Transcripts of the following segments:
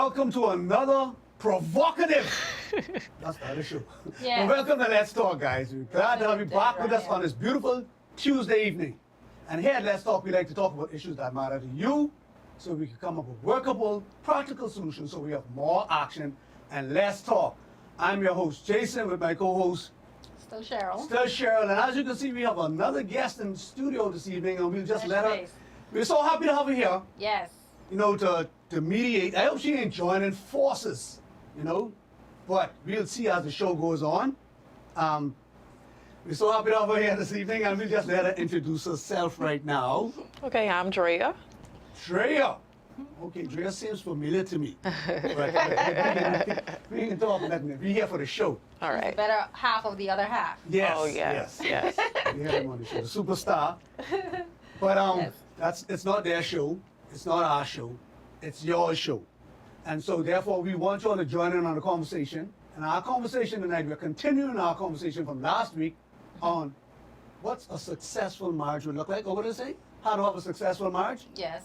welcome to another provocative. That's the other show. Yeah. Well, welcome to Let's Talk, guys. We're glad to have you back with us Right. on this beautiful Tuesday evening. And here at Let's Talk, we like to talk about issues that matter to you, so we can come up with workable, practical solutions, so we have more action and less talk. I'm your host, Jason, with my co-host, Still Cheryl. Still Cheryl. And as you can see, we have another guest in the studio this evening, and we'll just Fresh let her. face. We're so happy to have her here. Yes. You know, to mediate. I hope she ain't joining forces, you know, but we'll see as the show goes on. We're so happy to have her here this evening, and we'll just let her introduce herself right now. Okay, I'm Drea. Drea. Okay, Drea seems familiar to me. But we can talk nothing. We're here for the show. All The right. better half of the other half. Yes. Oh, yes, yes. yes. We had him on the show, the superstar. But Yes. it's not their show. It's not our show. It's your show. And so therefore we want you all to join in on the conversation. And our conversation tonight, we're continuing our conversation from last week on what's a successful marriage would look like. Or what did I say? How to have a successful marriage? Yes.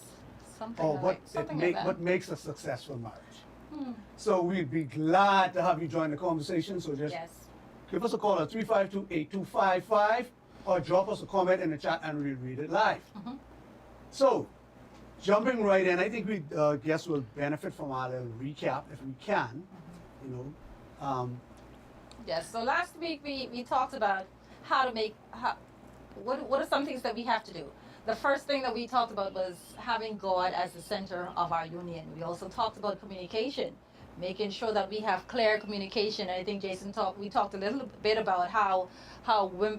Something Or like, something like that. what makes a successful marriage? So we'd be glad to have you join the conversation. So just Yes. give us a call at 352-8255 or drop us a comment in the chat and we'll read it live. So, jumping right in, I think we guess we'll benefit from our little recap if we can. You know, Yes. So last week we talked about how to make, what are some things that we have to do. The first thing that we talked about was having God as the center of our union. We also talked about communication, making sure that we have clear communication. And I think we talked a little bit about how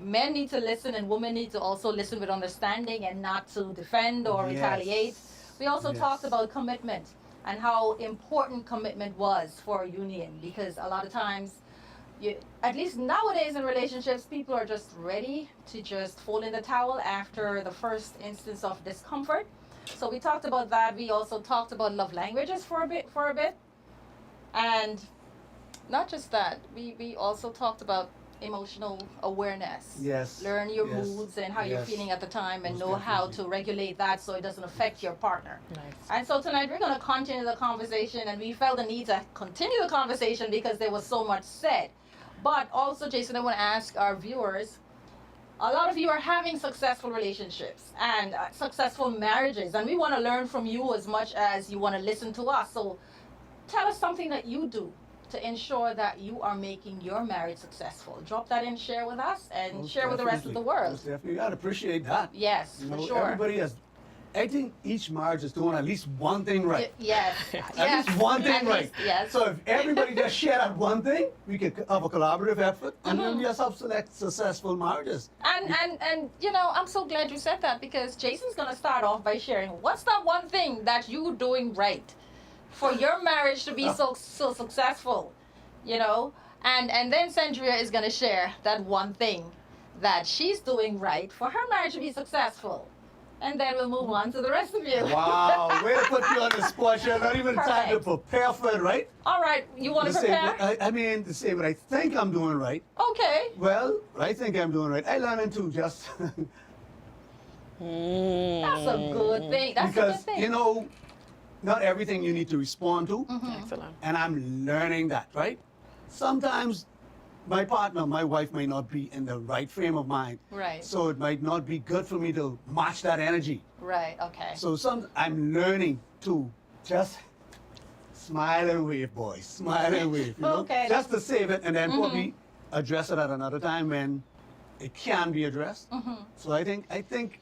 men need to listen and women need to also listen with understanding and not to defend or Yes. retaliate. We also Yes. talked about commitment and how important commitment was for a union, because a lot of times, at least nowadays in relationships, people are just ready to just fall in the towel after the first instance of discomfort. So we talked about that. We also talked about love languages for a bit. And not just that, we also talked about emotional awareness. Yes, Learn your yes, moods and how you're yes. feeling at the time, and Most know how definitely. to regulate that so it doesn't affect your partner. Nice. And so tonight we're going to continue the conversation, and we felt the need to continue the conversation because there was so much said. But also, Jason, I want to ask our viewers, a lot of you are having successful relationships and successful marriages, and we want to learn from you as much as you want to listen to us. So tell us something that you do to ensure that you are making your marriage successful. Drop that in, share with us, and Most share with the rest of the definitely. world. Most definitely. I'd appreciate that. Yes, You for know, sure. everybody has, I think each marriage is doing at least one thing right. Yes. At yes. least one thing At right. least, yes. So if everybody just share that one thing, we could have a collaborative effort, and then we just have successful marriages. And you know, I'm so glad you said that, because Jason's gonna start off by sharing what's that one thing that you're doing right for your marriage to be so successful, you know, and then Sandria is gonna share that one thing that she's doing right for her marriage to be successful, and then we'll move on to the rest of you. Wow, way to put you on the spot. You're not even time to Perfect. prepare for it, right? All right, you want to say prepare? what I mean, to say what I think I'm doing right. Okay. Well, I think I'm doing right. I learning too, just That's a good thing. That's a because good thing. you know, not everything you need to respond to, Excellent. and I'm learning that, right? Sometimes my partner, my wife, may not be in the right frame of mind, Right. so it might not be good for me to match that energy. Right. Okay. So I'm learning to just smile and wave, boys. Smile and wave, you know? Okay. Just to save it and then probably address it at another time when it can be addressed. So I think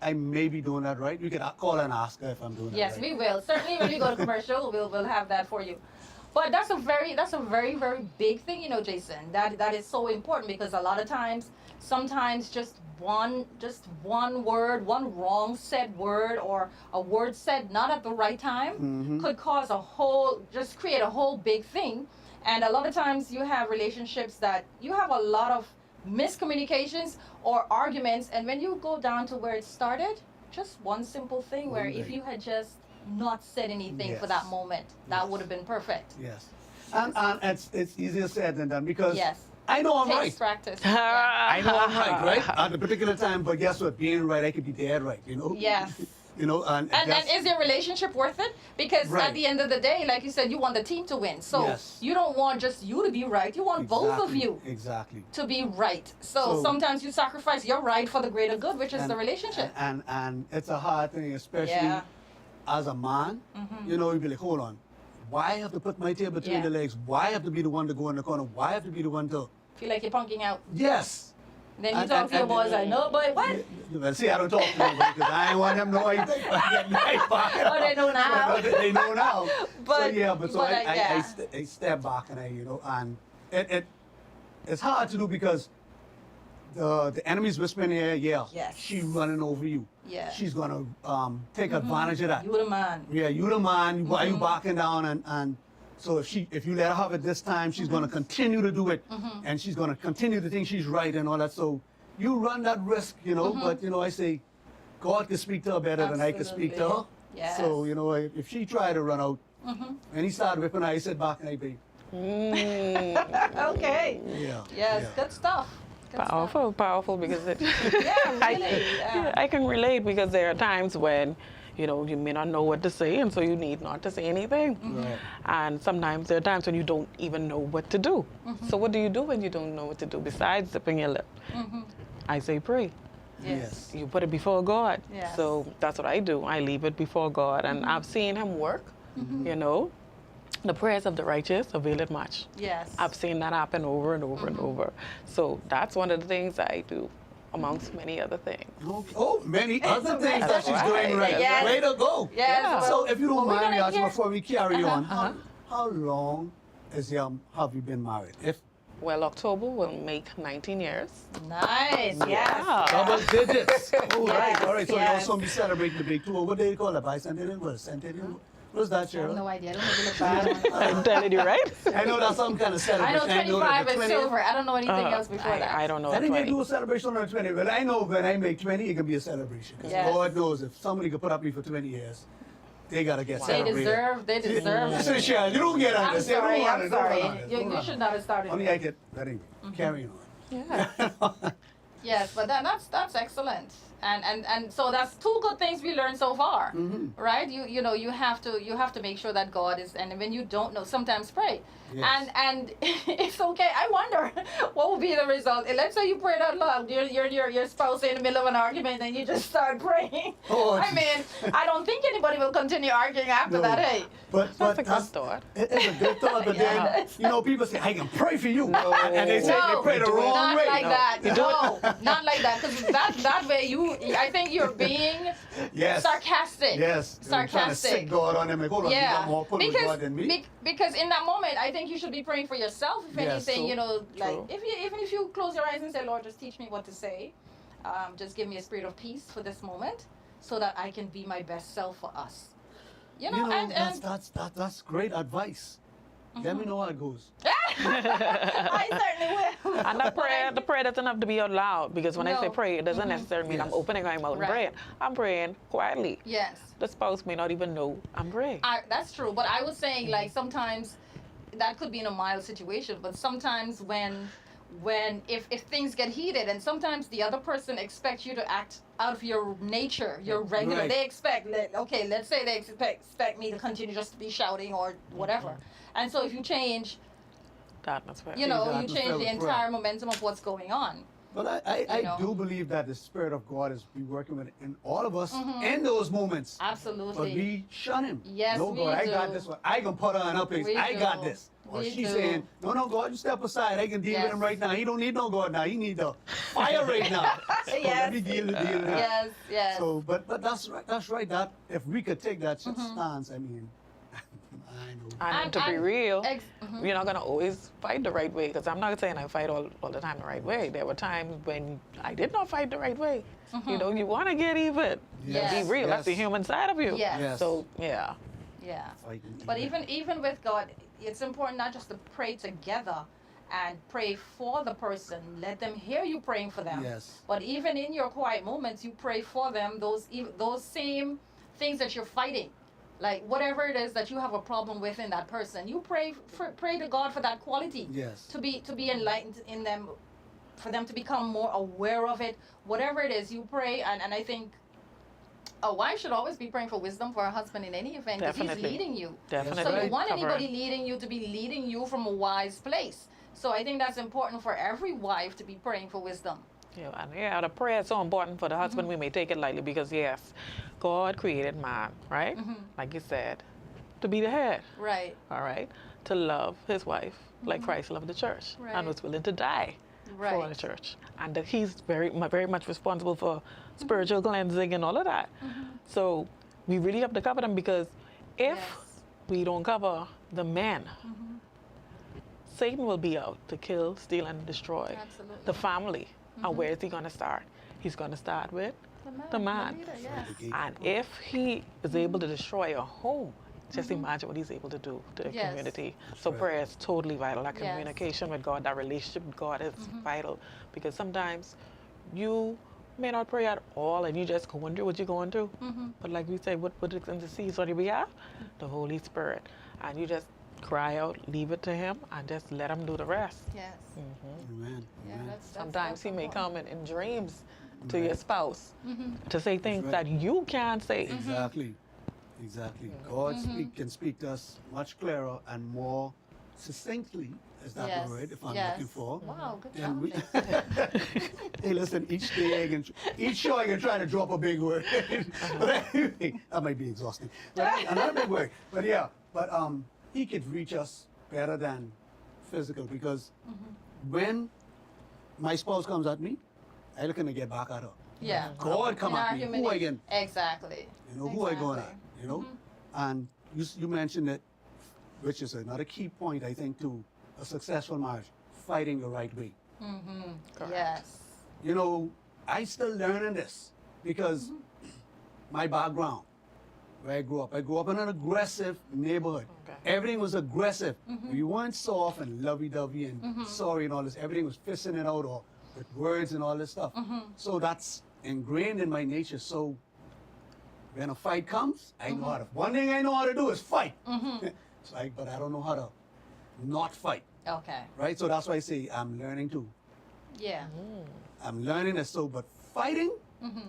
I may be doing that right. We could call and ask her if I'm doing Yes, that right. we will. Certainly when we go to commercial, we'll have that for you. But that's a very, very big thing, you know, Jason. That is so important, because a lot of times, sometimes just one word, one wrong said word, or a word said not at the right time could cause just create a whole big thing. And a lot of times you have relationships that you have a lot of miscommunications or arguments, and when you go down to where it started, just one simple thing where One if thing. you had just not said anything for Yes. that moment, that Yes. would have been perfect. Yes. And it's easier said than done because Yes. I know I'm Takes right. practice. Yeah. I know I'm right, right? At the particular time, but guess what? Being right, I could be dead right, you know? Yes. You know, and And that's, is your relationship worth it? Because Right. at the end of the day, like you said, you want the team to win. So Yes. you don't want just you to be right. You want both of exactly, you exactly. to be right. So, So- sometimes you sacrifice your right for the greater good, which is the relationship. And it's a hard thing, especially Yeah. as a man. You know, you'd be like, hold on, why I have to put my tail between Yeah. the legs? Why I have to be the one to go in the corner? Why I have to be the one to? Feel like you're punking out. Yes. Then you And- talk and- to your and- boys like, no, boy, what? Well, see, I don't talk to them because I ain't want them to know anything. Oh, they know now. They know now. So But- yeah, but but, yeah. I step back and and it's hard to do because the enemy's whispering in your ear, yeah, Yes. she's running over you. Yeah. She's gonna take advantage of that. You the man. Yeah, you the man. Why Mm-hmm. you backing down? And so if you let her have it this time, she's gonna continue to do it, Mm-hmm. and she's gonna continue to think she's right and all that. So you run that risk, you know. Mm-hmm. But I say, God can speak to her better than I can speak to her. Absolutely. Yes. So if she tried to run out, and he started whipping her, I sit back and I be, Okay. yeah. Yes, yeah. good stuff. Good stuff. Powerful because it, Yeah, really. yeah, I can relate because there are times when, you may not know what to say, and so you need not to say anything. Right. And sometimes there are times when you don't even know what to do. So what do you do when you don't know what to do besides zipping your lip? I say pray. Yes. You put it before God. Yes. So that's what I do. I leave it before God, and I've seen Him work. The prayers of the righteous avail it much. Yes. I've seen that happen over and over and over. So that's one of the things I do, amongst many other things. Okay. Oh, many other things that That's she's right. doing right. Yes. Way to go. Yes. Yeah. So if you don't Well, we're mind me gonna asking hear- before we carry on, Uh-huh. how long have you been married? Well, October will make 19 years. Nice. Yes. Yeah. Double digits. All right, Yes, all right. So yes. you also be celebrating the big tour. What do they call it? Bicentennial? What? Centennial? What's that, I have no Cheryl? idea. I don't know if you look bad. I'm telling you, right? I know that's some kind of I know celebration. 25 that is the 20th silver. I don't know anything else before that. I don't know. I think they 20. do a celebration on the 20th. Well, I know when I make 20, it can be a celebration. Because Yes. Lord knows if somebody could put up me for 20 years, they got to get They celebrated. they deserve Listen, it. Cheryl, you don't get on I'm this. They don't sorry. want I'm it, don't sorry. want it, don't You want should it. not have started. Only I get, but anyway, carry on. Yeah. Yes, but that's excellent. And so that's two good things we learned so far, right? You have to make sure that God is, and when you don't know, sometimes pray, Yes. and it's okay. I wonder what will be the result. Let's say you prayed out loud, your spouse in the middle of an argument, and you just start praying. Oh, I mean, I don't think anybody will continue arguing after No. that. Hey, But That's a good thought. It's a good thought, but Yeah. then, people say, I can pray for you. And they say no, they pray the wrong not way. like that. No, not like that. Because that way I think you're being Yes. sarcastic. Yes. They're trying to Sarcastic. sick God on them. Like, hold on, you Yeah, got more pull with God than me. because in that moment, I think you should be praying for yourself. If Yes, anything, true, like true. even if you close your eyes and say, Lord, just teach me what to say, just give me a spirit of peace for this moment, so that I can be my best self for us. And That's great advice. Let me know how it goes. I certainly will. And the prayer doesn't have to be out loud, because when I say No. pray, it doesn't necessarily mean I'm Yes. opening my mouth and Right. praying. I'm praying quietly. Yes. The spouse may not even know I'm praying. That's true, but I was saying like sometimes that could be in a mild situation, but sometimes when if things get heated, and sometimes the other person expects you to act out of your nature, your regular. Right. They expect let's say they expect me to continue just to be shouting or whatever, and so if you change, The atmosphere. you Exactly. change the Prayer. entire momentum of what's going on. But I You know. do believe that the Spirit of God is be working with in all of us in those moments. But Absolutely. we shun him. Yes, no, we God, I got do. this one. I can put her in her place. We I got do. this. Or We she's do. saying, no, God, you step aside. I can deal Yes. with him right now. He don't need no God now. He need the fire right now. So Yes. let me deal with that. Yes, yes. So, but that's right. That's right. That if we could take that stance, I mean, I know. And to be real, mhm. you're not going to always fight the right way, because I'm not saying I fight all the time the right way. There were times when I did not fight the right way. You want to get even. Yes. Be real. That's the Yes. human side of you. Yes. Yes. So, yeah. Yeah. Fighting But even with God, it's important not just to pray together and pray for the person. Let them hear you praying for them. Yes. But even in your quiet moments, you pray for them. Those same things that you're fighting, like whatever it is that you have a problem with in that person, you pray to God for that quality. Yes. To be enlightened in them, for them to become more aware of it. Whatever it is, you pray, and I think a wife should always be praying for wisdom for her husband in any event because he's Definitely. leading you. Definitely. So you right. want Covering. anybody leading you to be leading you from a wise place. So I think that's important for every wife to be praying for wisdom. The prayer is so important for the husband. We may take it lightly because, yes, God created man, right? Like you said, to be the head, Right. all right? To love his wife like Christ loved the church Right. and was willing to die for Right. the church. And that he's very much responsible for spiritual cleansing and all of that. So we really have to cover them because if Yes. we don't cover the men, Satan will be out to kill, steal, and destroy Absolutely. the family. And where is he going to start? He's going to start with the man. leader, yes. And if he is able to destroy a home, just imagine what he's able to do to the Yes. community. So right. prayer is totally vital. That Yes. communication with God, that relationship with God is vital. Because sometimes you may not pray at all and you just going through what you're going through. But like we say, what intercedes on your behalf? The Holy Spirit. And you just cry out, leave it to him, and just let him do the rest. Yes. Amen. Yeah, Amen. that's Sometimes that's he may important. come in dreams to Right. your spouse to say things right. that you can't say. Exactly. Exactly. God can speak to us much clearer and more succinctly, is that Yes. the word, if I'm Yes. looking for. Wow, good And job. we, Jason. hey, listen, each show I can try to drop a big word. But anyway, that might be exhausting. But another big word. But yeah, he could reach us better than physical because when my spouse comes at me, I looking to get back at her. Yeah. God come In at our me, humani- who I can, Exactly. who I going at, Exactly. And you mentioned it, which is another key point, I think, to a successful marriage, fighting the right way. Correct. Yes. I still learning this because my background, where I grew up in an aggressive neighborhood. Okay. Everything was aggressive. We weren't soft and lovey-dovey and sorry and all this. Everything was fisting it out or with words and all this stuff. So that's ingrained in my nature. So when a fight comes, I know how to. One thing I know how to do is fight. But I don't know how to not fight, Okay. right? So that's why I say I'm learning to. Yeah. I'm learning this. But fighting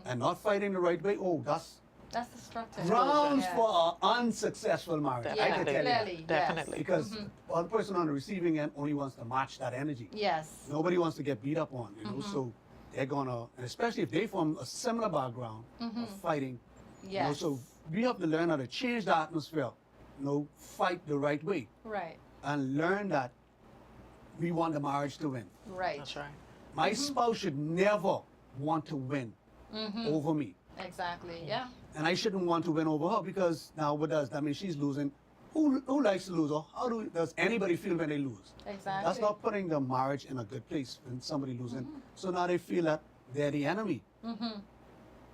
and not fighting the right way, That's destructive. grounds Yes. for an unsuccessful marriage. I Yeah, can tell you that. clearly. Definitely. Because one person on the receiving end only wants to match that energy. Yes. Nobody wants to get beat up on, So they're gonna, and especially if they from a similar background of fighting. Yes. So we have to learn how to change the atmosphere. Fight the right way Right. and learn that we want the marriage to win. Right. That's right. My spouse should never want to win over me. Exactly. Yeah. And I shouldn't want to win over her because now what does that mean? She's losing. Who likes to lose? Or does anybody feel when they lose? Exactly. That's not putting the marriage in a good place when somebody losing. So now they feel that they're the enemy.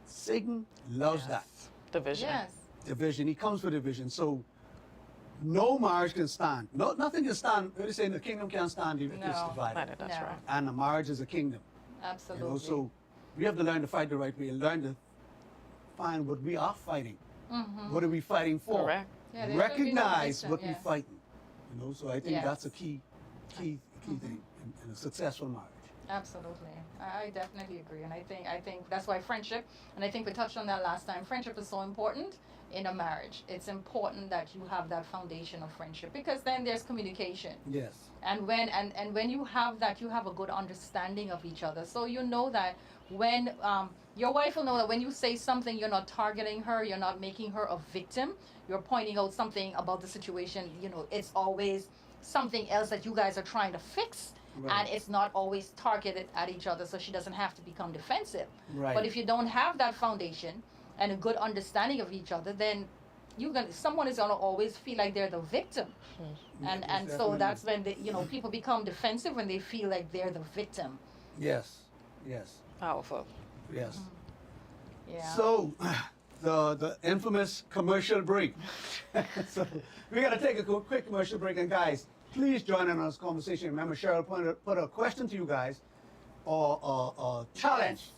Satan loves that Division. Yes. division. He comes for division. So no marriage can stand. Nothing can stand. They're saying the kingdom can't stand if it's No. divided. That's No. right. And the marriage is a kingdom. Absolutely. So we have to learn to fight the right way and learn to find what we are fighting. What are we fighting for? Correct. Yeah, there should be no Recognize division, what yes. we're fighting. So I think Yes. that's a key thing in a successful marriage. Absolutely. I definitely agree. And I think that's why friendship, and I think we touched on that last time, friendship is so important in a marriage. It's important that you have that foundation of friendship because then there's communication. Yes. And when you have that, you have a good understanding of each other. So you know that when your wife will know that when you say something, you're not targeting her, you're not making her a victim, you're pointing out something about the situation. It's always something else that you guys are trying to fix. Right. And it's not always targeted at each other, so she doesn't have to become defensive. Right. But if you don't have that foundation and a good understanding of each other, then someone is gonna always feel like they're the victim. And so definitely. that's when people become defensive when they feel like they're the victim. Yes. Yes. Powerful. Yes. Yeah. So the infamous commercial break. So we gotta take a quick commercial break, and guys, please join in on this conversation. Remember, Cheryl put a question to you guys, or a challenge.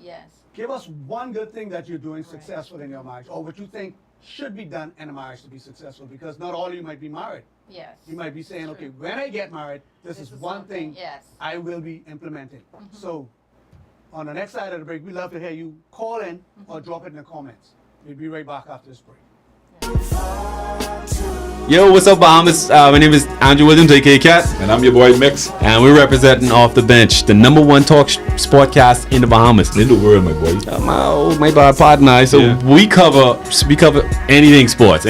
Yes. Give us one good thing that you're doing successful in your marriage, or what you think should be done in a marriage to be successful. Because not all of you might be married. Yes. You might be saying, True. okay, when I get married, this is one something, thing yes. I will be implementing. So On the next side of the break, we'd love to hear you call in or drop it in the comments. We'll be right back after this break. Yo, what's up, Bahamas? My name is Andrew Williams, aka Cat, And I'm your boy Mix. and we're representing Off the Bench, the #1 talk sportcast in the Bahamas. In the world, my boy. My bad partner. So Yeah. we cover anything sports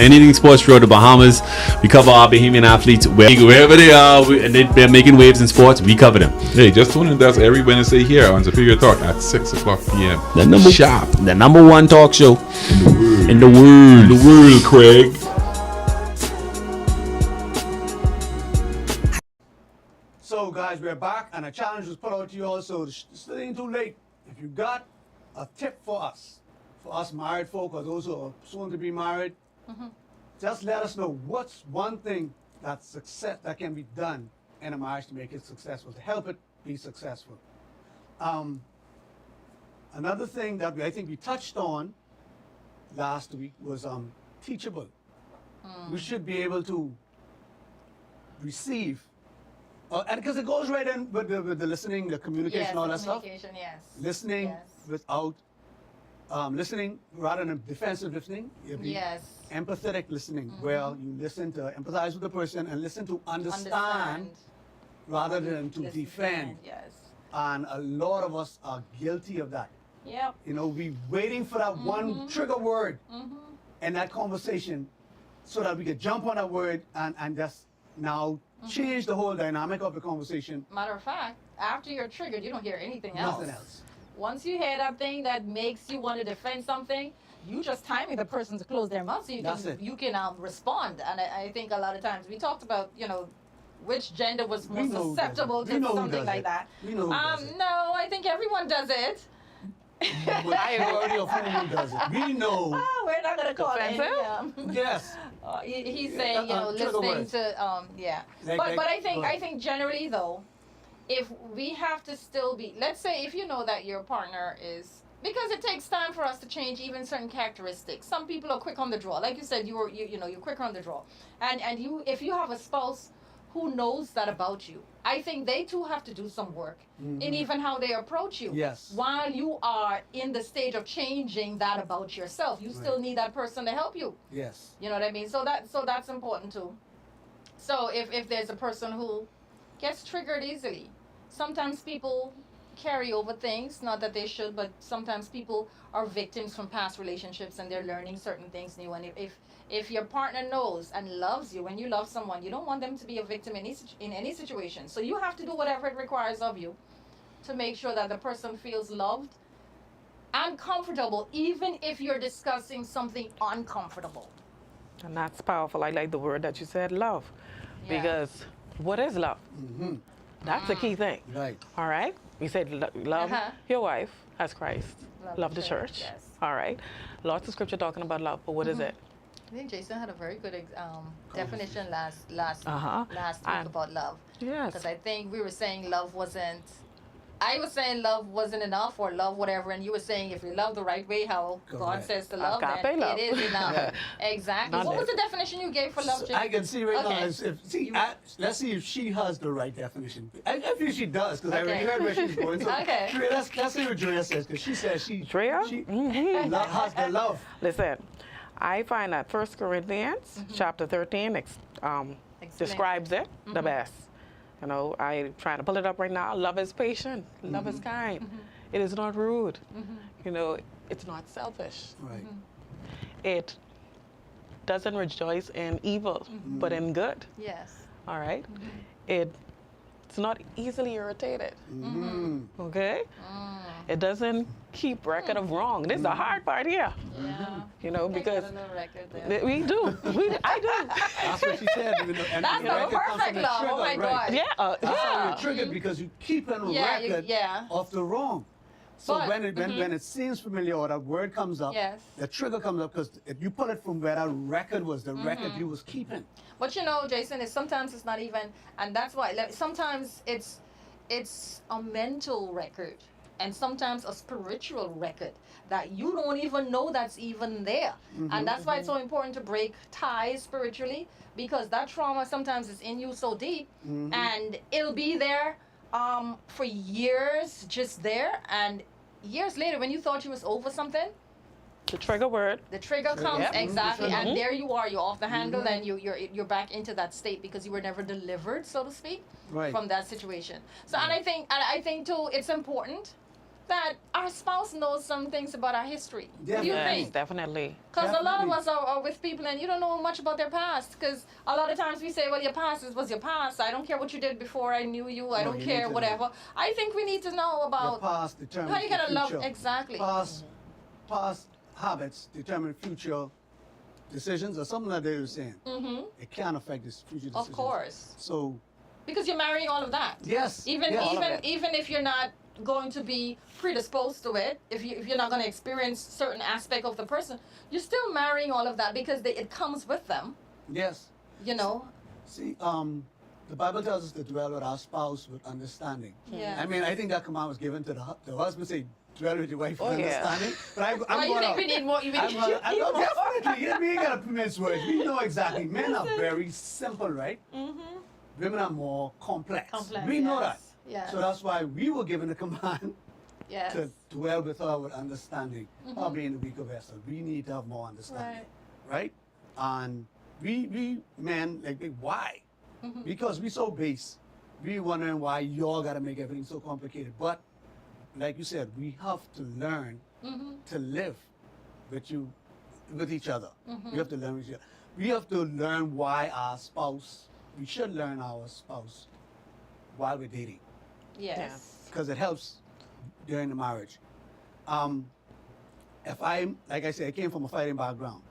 throughout the Bahamas. We cover our Bahamian athletes wherever they are, and they're making waves in sports. We cover them. Hey, just tune in to us every Wednesday here on Superior Talk at 6 o'clock p.m. Sharp. The #1 talk show In the world. in the world. Craig. So, guys, we're back, and a challenge was put out to you all, so it still ain't too late. If you got a tip for us married folk or those who are soon to be married, just let us know what's one thing that can be done in a marriage to make it successful, to help it be successful. Another thing that I think we touched on last week was teachable. We should be able to receive, and because it goes right in with the listening, the communication, all that stuff. Communication, yes. Listening Yes. without listening rather than defensive listening. It'd be Yes. empathetic listening, where you listen to empathize with the person and listen to understand rather than to Listen, defend. Yes. And a lot of us are guilty of that. Yep. You know, we waiting for that one trigger word in that conversation so that we could jump on that word and just now change the whole dynamic of the conversation. Matter of fact, after you're triggered, you don't hear anything else. Nothing else. Once you hear that thing that makes you want to defend something, you just timing the person to close their mouth so That's it. you can respond. And I think a lot of times we talked about, which gender was We more know who does susceptible it. We to know who something does like it. that. We know who does it. No, I think everyone does it. Majority of who does it. We know. Oh, we're not gonna call it. Offensive? Yes. He's saying, trigger listening words. to, yeah. Like- but like- I think go ahead. I think generally though, if we have to still be, let's say if you know that your partner is, because it takes time for us to change even certain characteristics. Some people are quick on the draw, like you said, you're quicker on the draw, and you if you have a spouse who knows that about you, I think they too have to do some work in even how they approach you. Yes. While you are in the stage of changing that about yourself, you still Right. need that person to help you. Yes. You know what I mean? So that's important too. So if there's a person who gets triggered easily, sometimes people carry over things, not that they should, but sometimes people are victims from past relationships and they're learning certain things new. And if your partner knows and loves you, when you love someone, you don't want them to be a victim in any situation. So you have to do whatever it requires of you to make sure that the person feels loved and comfortable, even if you're discussing something uncomfortable. And that's powerful. I like the word that you said, love. Yeah. Because what is love? That's the key thing. Right. All right? We said love Uh-huh. your wife as Christ. Love the church. Yes. All right? Lots of scripture talking about love, but what is it? I think Jason had a very good definition last Uh-huh. week And- about love. Yes. Because I think we were saying love wasn't. I was saying love wasn't enough or love whatever, and you were saying if you love the right way, how God Correct. says to love, Agape then love. it is enough. Yeah. Exactly. Not What was it. the definition you gave for love, So Jason? I can see right now. Okay. Let's see if she has the right definition. I feel she does because I already Okay. heard where she's going. So, Okay. Drea, let's see what Drea says because she says she Drea? she Mhm. has the love. Listen, I find that 1 Corinthians chapter 13 Explain. describes it the best. You know, I'm trying to pull it up right now. Love is patient. Love is kind. It is not rude. You know, it's not selfish. Right. It doesn't rejoice in evil, but in good. Yes. All right? It's not easily irritated. Okay? It doesn't keep record of wrong. This is the hard part here. Yeah. You know, because I got a little record there. we do. I do. That's what she said. And That's the the record comes from perfect the love. Oh trigger, my right. God. Yeah. That's how Yeah. you're triggered because you keep a Yeah, record yeah. of the wrong. So But- when it seems familiar or that word comes up, Yes. the trigger comes up because you pull it from where that record was, the record you was keeping. But you know, Jason, is sometimes it's not even, and that's why sometimes it's a mental record, and sometimes a spiritual record that you don't even know that's even there, and that's why it's so important to break ties spiritually, because that trauma sometimes is in you so deep, and it'll be there for years, just there, and years later, when you thought you was over something, The trigger word. the trigger comes Yep. exactly, Mhm. and there you are. You're off the handle, and you're back into that state because you were never delivered, so to speak, Right. from that situation. So, and I think too, it's important that our spouse knows some things about our history. What do you Definitely. Yes, think? definitely. Because a lot of Definitely. us are with people and you don't know much about their past. Because a lot of times we say, well, your past was your past. I don't care what you did before I knew you. I No, don't you care, need to know. whatever. I think we need to know Your about past determines how you the gotta love future. exactly. Past habits determine future decisions, or something like they were saying. It can affect this future decisions. Of course, So because you're marrying all of that. yes, Even yes. All of even it. even if you're not going to be predisposed to it, if you're not going to experience certain aspect of the person, you're still marrying all of that because it comes with them. Yes. You know. See, the Bible tells us to dwell with our spouse with understanding. Yeah. I mean, I think that command was given to the husband, say, dwell with your wife with Oh, yeah. understanding. But I'm Why you gonna, think we need more? You I'm need, gonna, I'm gonna, definitely, we ain't got to mince words. We know exactly. Men are very simple, right? Women are more complex. Complex, We know yes, that. yes. So that's why we were given the command Yes. to dwell with her with understanding. Her being the weaker vessel. We need to have more understanding. Right? And we men, like, why? Because we so base. We wondering why y'all got to make everything so complicated. But like you said, we have to learn to live with each other. We have to learn with each other. We have to learn why our spouse. We should learn our spouse while we're dating, Yes. because it helps during the marriage. If like I said, I came from a fighting background.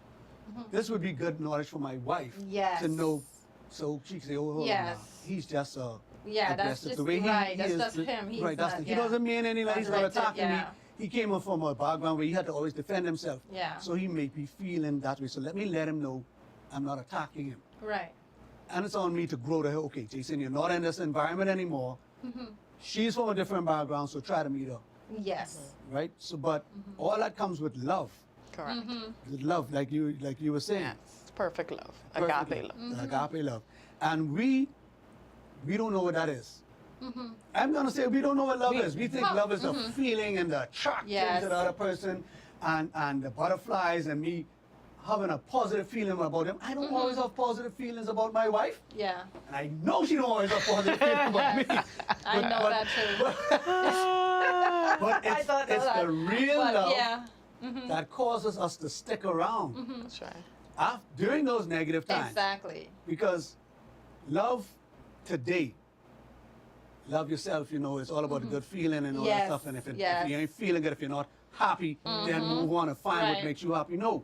This would be good knowledge for my wife Yes. to know, so she can say, "Oh, Yes. he's just a Yeah, that's aggressive." just The way right. he That's is, just him. He's right, that's not, he yeah. doesn't mean any like he's not That's attacking yeah. me. He came up from a background where he had to always defend himself. Yeah. So he may be feeling that way. So let him know I'm not attacking him. Right. And it's on me to grow to her. Okay, Jason, you're not in this environment anymore. She's from a different background, so try to meet her. Yes. Right? So, but all that comes with love. Correct. With love, like you were saying. Yes. Perfect love. Perfectly. Agape love. Agape love. And we don't know what that is. I'm gonna say we don't know what love is. We think Well, love is the feeling and the attraction Yes. to the other person and the butterflies and me having a positive feeling about them. I don't always have positive feelings about my wife. Yeah. And I know she don't always have positive feelings about me. I know that too. But I it's, thought it's that. the real But love yeah. that causes us to stick around That's right. during those negative times. Exactly. Because love today, love yourself, it's all about the good feeling and all that Yes, stuff. And if yes. you ain't feeling good, if you're not happy, then move on and find what Right. makes you happy. No,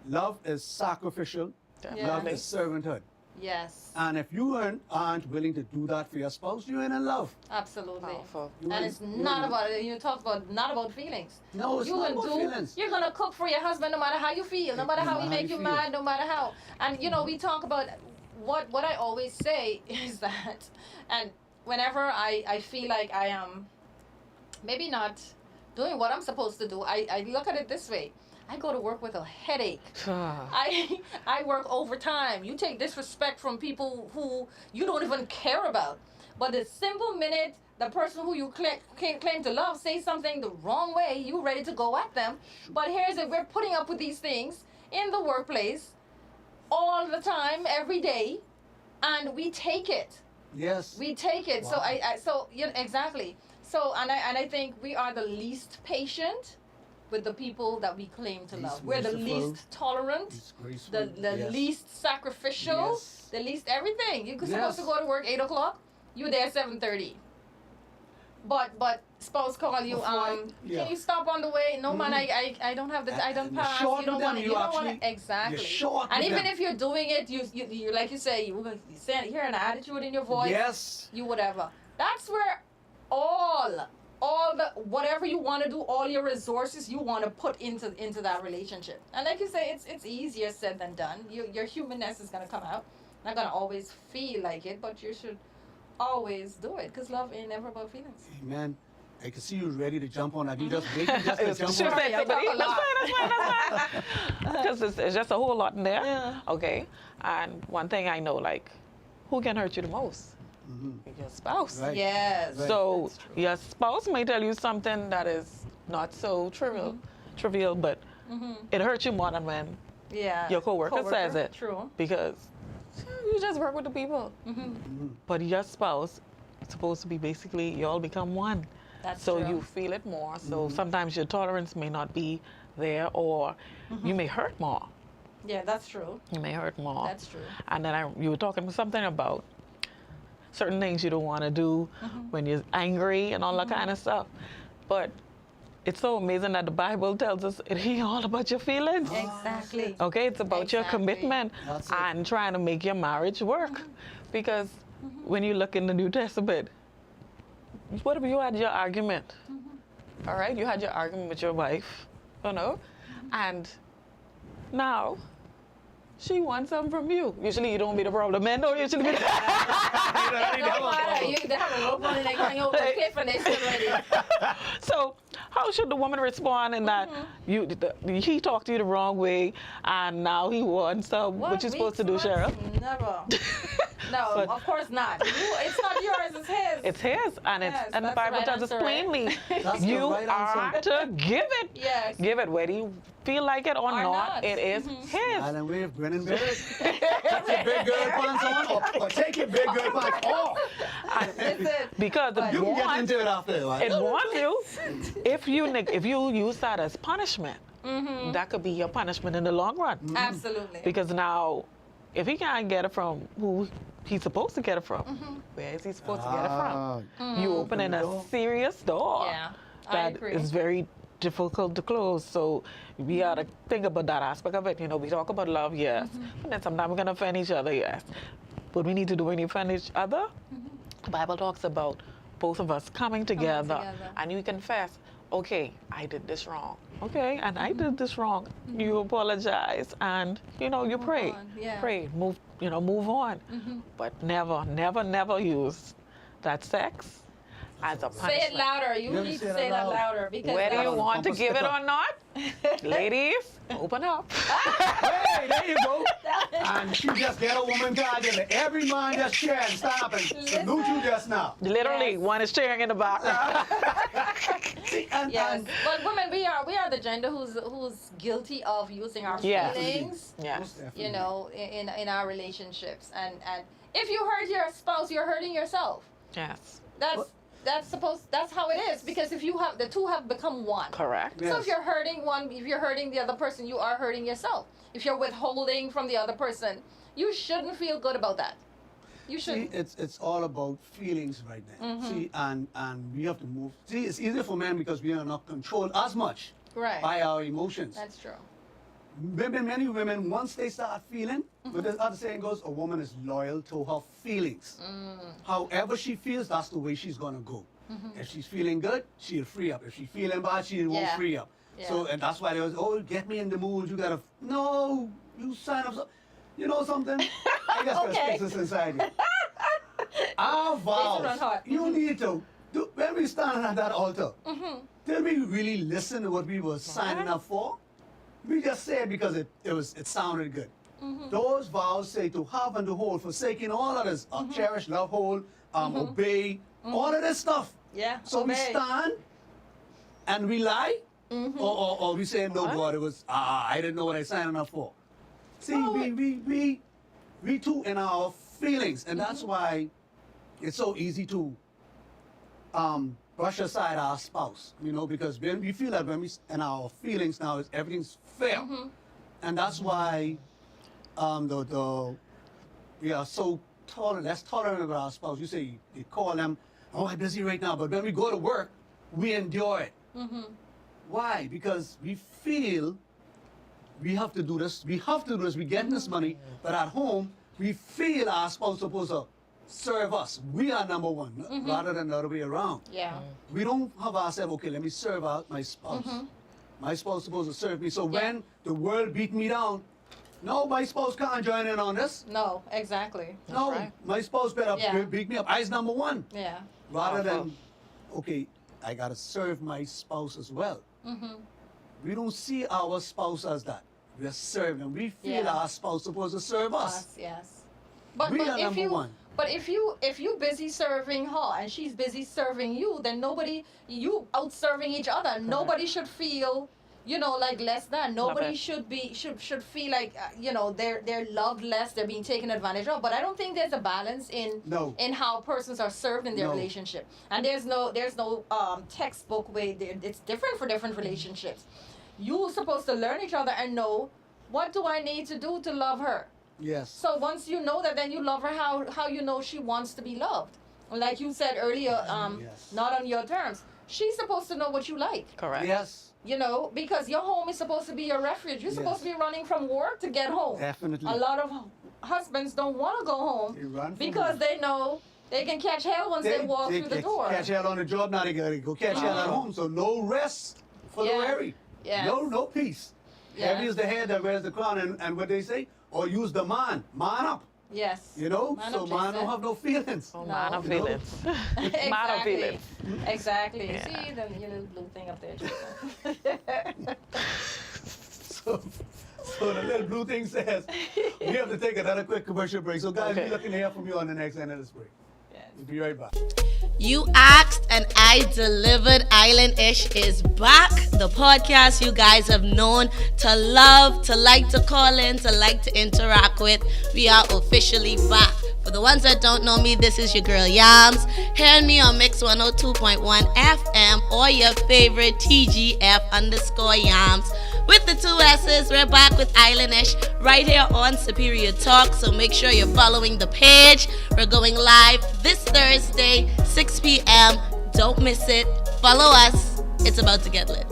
love is sacrificial. Love Definitely. is servanthood. Yes. And if you aren't willing to do that for your spouse, you ain't in love. Absolutely. Powerful. You And ain't- it's you not ain't- about it. You talk about not about feelings. No, it's you not will about feelings. You're gonna cook for your husband no matter how you feel, no matter how he make you feel. mad, no matter how. And we talk about what I always say is that, and whenever I feel like I am maybe not doing what I'm supposed to do, I look at it this way. I go to work with a headache. I work overtime. You take disrespect from people who you don't even care about. But the simple minute the person who you claim to love says something the wrong way, you ready to go at them. But here's it: we're putting up with these things in the workplace all the time, every day, and we take it. Yes. We take it. So Wow. exactly. So and I think we are the least patient with the people that we claim to Least love. We're the merciful. least tolerant, Disgraceful. the Yes. least sacrificial, Yes. the least everything. You're supposed Yes. to go to work 8:00. You're there 7:30. But spouse call you. Yeah. Can you stop on the way? No man, I don't have the. I don't And you're pass. short You don't with them, want you You don't want actually- exactly. you're short And with even them. if you're doing it, you like you say, you hear an attitude in your voice. Yes. You whatever. That's where all the whatever you want to do, all your resources you want to put into that relationship. And like you say, it's easier said than done. Your humanness is gonna come out. Not gonna always feel like it, but you should always do it because love ain't never about feelings. Amen. I can see you ready to jump on that. You just wait just to jump Should on. say I somebody. talk a lot. That's fine. Because it's just a whole lot in there. Yeah. Okay. And one thing I know, like, who can hurt you the most? Your spouse. Right. Yes. Right. So your spouse may tell you something that is not so trivial, but it hurts you more than when Yeah. your coworker says it. True. Because you just work with the people. But your spouse is supposed to be basically, you all become one. That's so true. you feel it more. So sometimes your tolerance may not be there, or you may hurt more. Yeah, that's true. You may hurt more. That's true. And then you were talking something about certain things you don't want to do when you're angry and all that kind of stuff. But it's so amazing that the Bible tells us it ain't all about your feelings. Exactly. Okay, it's about your Exactly. commitment That's it. and trying to make your marriage work. Because when you look in the New Testament, what if you had your argument? All right, you had your argument with your wife, you know, and now she wants something from you. Usually you don't be the problem. Men don't usually be No matter. You can have a rope on and they hang over the cliff and they still ready. So how should the woman respond in that he talked to you the wrong way and now he wants what you supposed to do, Cheryl? Never. No, But- of course not. It's not yours, it's his. It's his, and Yes, and the that's the Bible right tells us answer, right? plainly, That's the you right are answer. to give it. Yes. Give it whether you feel like it or not. not. It is his. Island wave, grin and bear it. Put your big girl pants on, or take your big girl pants off. Listen, Because the But- You can get want, into it after, right? it wants you. If you use that as punishment, that could be your punishment in the long run. absolutely. Because now, if he can't get it from who he's supposed to get it from, where is he supposed to get it from? You opening the a door. serious door Yeah, I that agree. is very difficult to close. So we got to think about that aspect of it. You know, we talk about love, yes, but then sometimes we're gonna offend each other, yes. But we need to do when you offend each other. The Bible talks about both of us coming together, together. and you confess, okay, I did this wrong. Okay, and I did this wrong. You apologize, and you pray, on, yeah. pray, move on. But never use that sex as a punishment. Say it louder. You Yeah, need say to it say that loud. louder because Whether you That'll want to bump a give it sticker. or not, ladies, open up. Hey, there you go. And she just get a woman card there. Every man just cheer and stand up and salute you just now. Literally, Yes. one is cheering in the background. See, and, yes, and but women, we are the gender who's guilty of using our Yes. feelings. Yes. most definitely. You know, in our relationships, and if you hurt your spouse, you're hurting yourself. Yes. That's how it is, because if the two have become one. Correct. Yeah. So if you're hurting one, if you're hurting the other person, you are hurting yourself. If you're withholding from the other person, you shouldn't feel good about that. You See, shouldn't. it's all about feelings right now. See, and we have to move. See, it's easier for men because we are not controlled as much Right. by our emotions. That's true. Many women, once they start feeling, but the other saying goes, a woman is loyal to her feelings. However she feels, that's the way she's gonna go. If she's feeling good, she'll free up. If she's feeling bad, she won't Yeah. free up. Yeah. So, and that's why they was, oh, get me in the mood. You gotta, no, you sign up. You know something? I guess Okay. fix this inside you. Our on vows, heart. you need to, when we stand at that altar, did we really listen to what we were signing up for? We just said because it sounded good. Those vows say to have and to hold, forsaking all others, cherish, love, hold, obey, all of this stuff. Yeah. So we obey. stand and we lie, or we say, no, What? God, it was, I didn't know what I signed up for. See, we too in our feelings, and that's why it's so easy to brush aside our spouse, because when we feel that when we in our feelings now, everything's fair, and that's why we are so less tolerant of our spouse. You say you call them, oh, I'm busy right now, but when we go to work, we endure it. Why? Because we feel we have to do this. We have to do this. We're getting this money, but at home we feel our spouse is supposed to serve us. We are number one, rather than the other way around. Yeah. We don't have ourselves, okay, let me serve out my spouse. My spouse is supposed to serve me. So when the world beat me down, no, my spouse can't join in on this. No, exactly. No, right. my spouse better Yeah. beat me up. I's number one. Yeah. Rather Powerful. than, okay, I gotta serve my spouse as well. We don't see our spouse as that. We're serving. We feel Yeah. our spouse supposed to serve us. Yes. But We but are if number you one. But if you busy serving her and she's busy serving you, then you out serving each other. Nobody should feel, like less than. Nobody it. should feel like they're loved less. They're being taken advantage of. But I don't think there's a balance in No. in how persons are served in their No. relationship. And there's no textbook way. It's different for different relationships. You're supposed to learn each other and know, what do I need to do to love her? Yes. So once you know that, then you love her how you know she wants to be loved. Like you said earlier, Yes. not on your terms. She's supposed to know what you like. Correct. Yes. Because your home is supposed to be your refuge. You're supposed to be running from work to get home. Definitely. A lot of husbands don't want to go home They run from because it. they know they can catch hell once they walk through the door. Catch hell on the job, now they gotta go catch hell at home. So no rest for the Yeah. weary. Yes. No peace. Yeah. Heavy is the head that wears the crown, and what they say, or use the man up. Yes. You know, Man so up, man Jason. don't have no feelings. Oh, No. man of You know? feelings. Man of Exactly. feelings. Exactly. Yeah. See your little blue thing up there, Jason. So the little blue thing says we have to take another quick commercial break. So guys, Okay. we're looking to hear from you on the next end of this break. Yes. We'll be right back. You asked and I delivered. Island-ish is back. The podcast you guys have known to love, to like to call in, to like to interact with. We are officially back. For the ones that don't know me, this is your girl Yams. Hearing me on Mix 102.1 FM or your favorite TGF_Yams. With the 2 S's, we're back with Island-ish right here on Superior Talk. So make sure you're following the page. We're going live this Thursday, 6 p.m. Don't miss it. Follow us. It's about to get lit.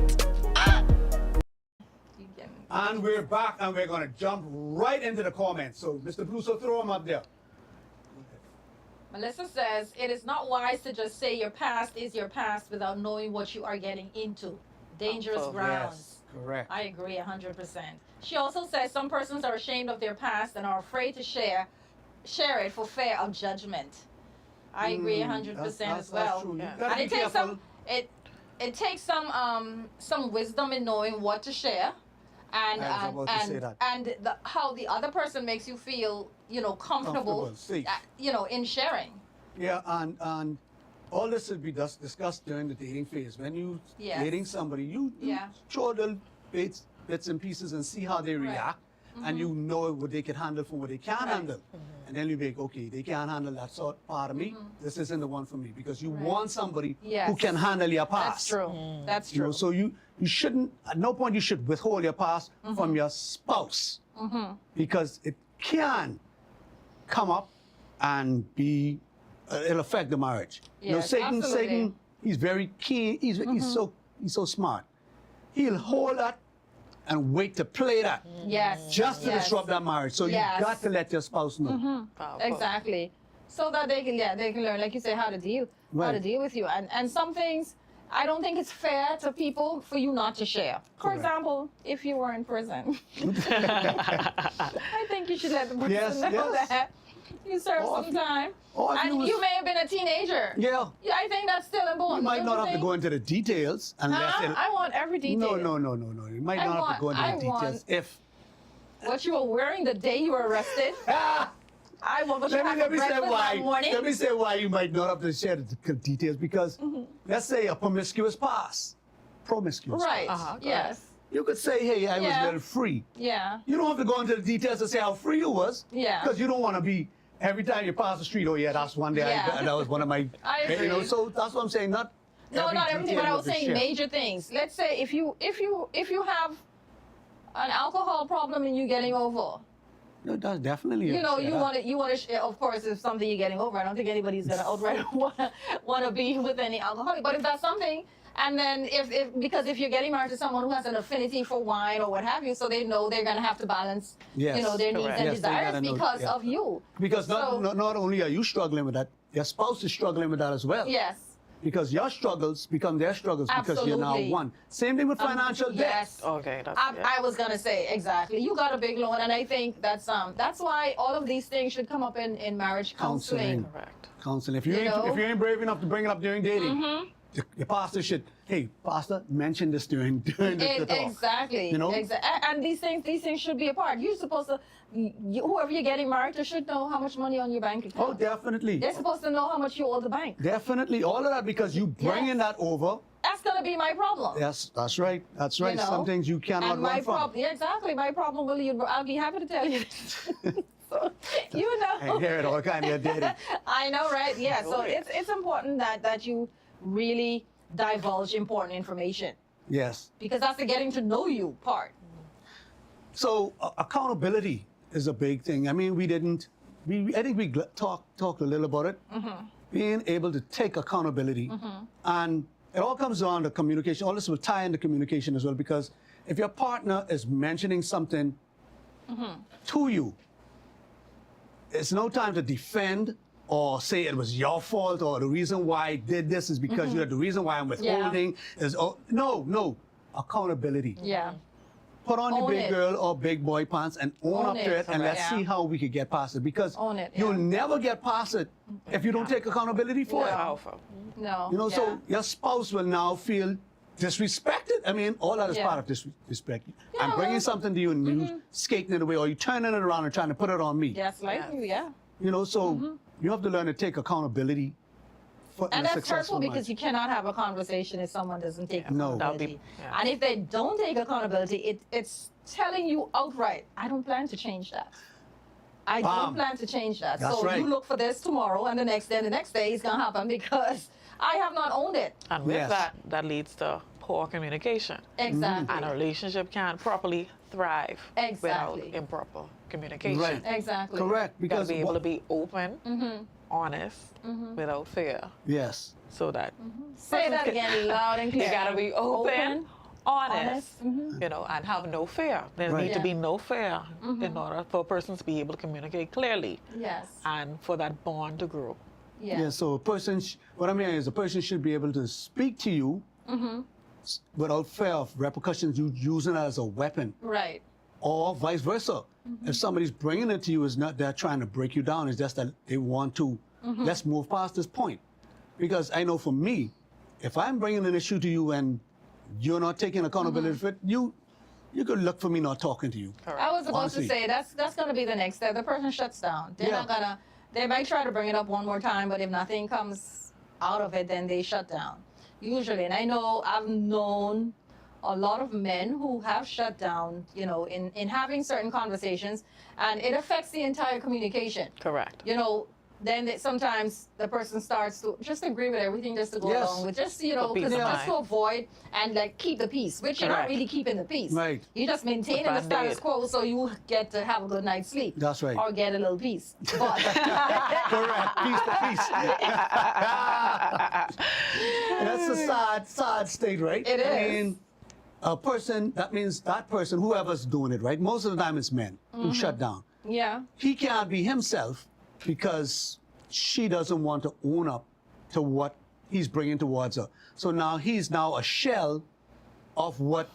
And we're back, and we're gonna jump right into the comments. So Mr. Blue, so throw them up there. Melissa says, it is not wise to just say your past is your past without knowing what you are getting into. Dangerous Oh, grounds. Yes, correct. I agree 100%. She also says some persons are ashamed of their past and are afraid to share it for fear of judgment. I agree 100% as well. That's true. Yeah. You gotta And be it takes careful. it takes some wisdom in knowing what to share, and I was about to say that. how the other person makes you feel, comfortable, safe. in sharing. Yeah, and all this will be discussed during the dating phase. When you Yes. dating somebody, you Yeah. throw little bits and pieces and see how they Right. react, and you know what they can handle from what they can't handle. And then you be like, okay, they can't handle that sort part of me. This isn't the one for me, because you want somebody who Yes. can handle your past. That's true. That's You know, true. so you shouldn't, at no point you should withhold your past from your spouse, because it can come up and be, it'll affect the marriage. Yes, Satan, absolutely. he's very keen. He's so smart. He'll hold that and wait to play that Yes. just to yes. disrupt that marriage. So Yes. you got to let your spouse know. Powerful. Exactly. So that they can learn, like you say, how to deal Right. with you. And some things, I don't think it's fair to people for you not to share. For Correct. example, if you were in prison, I think you should let the person Yes, know yes. that you served Or some if you- time. or if And you you was- may have been a teenager. Yeah. Yeah, I think that's still important. You might don't not you have to think? go into the details unless Huh? it, I want every detail. No. You might I not have want- to go into I the details want- if. What you were wearing the day you were arrested. I want what you had for Let me say breakfast why. that morning. Let me say why you might not have to share the details, because let's say a promiscuous past. Promiscuous. Right. Uh-huh, go Yes. You could say, hey, I was Yeah. a little free. Yeah. You don't have to go into the details and say how free you was. Yeah. Because you don't want to be every time you pass the street. Oh yeah, that's one day Yeah. that was one of my. I You know, agree. so that's what I'm saying. Not. No, not everything, but I detail was you have to saying share. major things. Let's say if you have an alcohol problem and you're getting over, No, that's definitely. you have know, to share that. you want to. Of course, if something you're getting over, I don't think anybody's gonna outright want to be with any alcoholic. But if that's something, and then because if you're getting married to someone who has an affinity for wine or what have you, so they know they're gonna have to balance, Yes. their needs Correct. and Yes, they desires gotta know, because yeah. of you. Because So- not only are you struggling with that, your spouse is struggling with that as well. Yes. Because your struggles become their struggles because you're now Absolutely. one. Same thing with financial debt. Yes. Okay, that's I was gonna say exactly. You got a big loan, and I think that's why all of these things should come up in marriage counseling. Counseling. correct. Counseling. If you You ain't know? if you ain't brave enough to bring it up during dating, your pastor should, hey, pastor, mention this during the talk. Exactly. You know? And these things should be a part. You're supposed to, whoever you're getting married to should know how much money on your bank account. Oh, definitely. They're supposed to know how much you owe the bank. Definitely. All of that because you bringing that over. That's gonna be my problem. Yes, that's right. That's right. You know? Some things you cannot And my run from. problem, yeah, exactly. My problem will I'll be happy to tell you. So, you know. I hear it all kind of daddy. I know, right? Yeah. So it's important that you really divulge important information Yes. because that's the getting to know you part. So accountability is a big thing. I mean, I think we talked a little about it. Being able to take accountability, and it all comes down to communication. All this will tie into communication as well, because if your partner is mentioning something to you, it's no time to defend or say it was your fault or the reason why I did this is because you're the reason why I'm withholding is no accountability. Yeah. Put on your Own big it. girl or big boy pants and own up to it, and let's see how we could get past it. Because Own it, you'll yeah. never get past it if you don't take accountability for it. Powerful. No. You know, yeah. so your spouse will now feel disrespected. I mean, all that is Yeah. part of disrespect. Yeah, I'm bringing well, something to you and you skating it away, or you turning it around and trying to put it on me. Just like you, yeah. You know, so you have to learn to take accountability for And a that's successful hurtful because marriage. you cannot have a conversation if someone doesn't take No. accountability. Yeah. And if they don't take accountability, it's telling you outright, I don't plan to change that. I Bam. don't plan to change that. That's so right. you look for this tomorrow and the next day it's gonna happen because I have not owned it. And with Yes. that leads to poor communication. Exactly. And a relationship can't properly thrive Exactly. without improper communication. Right. Exactly. Correct. You gotta Because be able what- to be open, honest, without fear, yes. so that Say that again loud and clear. you gotta be open, honest, honest, you know, and have no fear. There Right. need to be Yeah. no fear in order for a person to be able to communicate clearly Yes. and for that bond to grow. Yes. Yeah, so a person, what I'm hearing is a person should be able to speak to you without fear of repercussions, you using it as a weapon, Right. or vice versa. If somebody's bringing it to you, it's not they're trying to break you down, it's just that they want to, let's move past this point. Because I know for me, if I'm bringing an issue to you and you're not taking accountability for it, you could look for me not talking to you. I was about Honestly. to say that's gonna be the next step. The person shuts down. They're not gonna. They might try to bring it up one more time, but if nothing comes out of it, then they shut down. Usually, and I know I've known a lot of men who have shut down. You know, in having certain conversations, and it affects the entire communication. Correct. You know. Then sometimes the person starts to just agree with everything just to go Yes. along with just you know For peace because of just to mind. avoid and like keep the peace, which you're not Correct. really keeping the peace. Right. You're just maintaining the status Band-Aid. quo so you get to have a good night's sleep. That's right. Or get a little peace. But Correct. Peace to peace. That's a sad state, right? It I is. mean, a person, that means that person, whoever's doing it, right? Most of the time it's men who shut down. yeah. He can't be himself because she doesn't want to own up to what he's bringing towards her. So now he's now a shell of what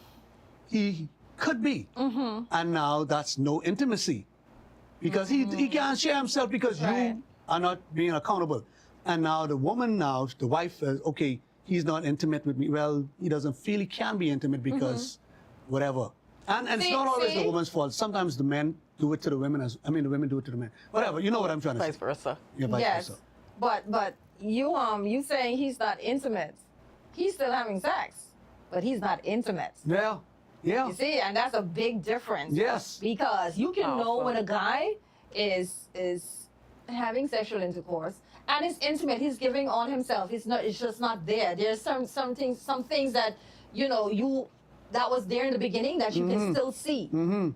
he could be. And now that's no intimacy because he can't share himself because Right. you are not being accountable. And now the woman now, the wife says, okay, he's not intimate with me. Well, he doesn't feel he can be intimate because whatever. And it's See- not always the see? woman's fault. Sometimes the men do it to the women the women do it to the men. Whatever, you know what I'm trying to Vice say. versa. Yeah, vice Yes. versa. But you saying he's not intimate. He's still having sex, but he's not intimate. Yeah, yeah. You see, and that's a big difference. Yes. Because you can know Powerful. when a guy is having sexual intercourse and is intimate, he's giving all himself. It's just not there. There's some things that that was there in the beginning that you can still see.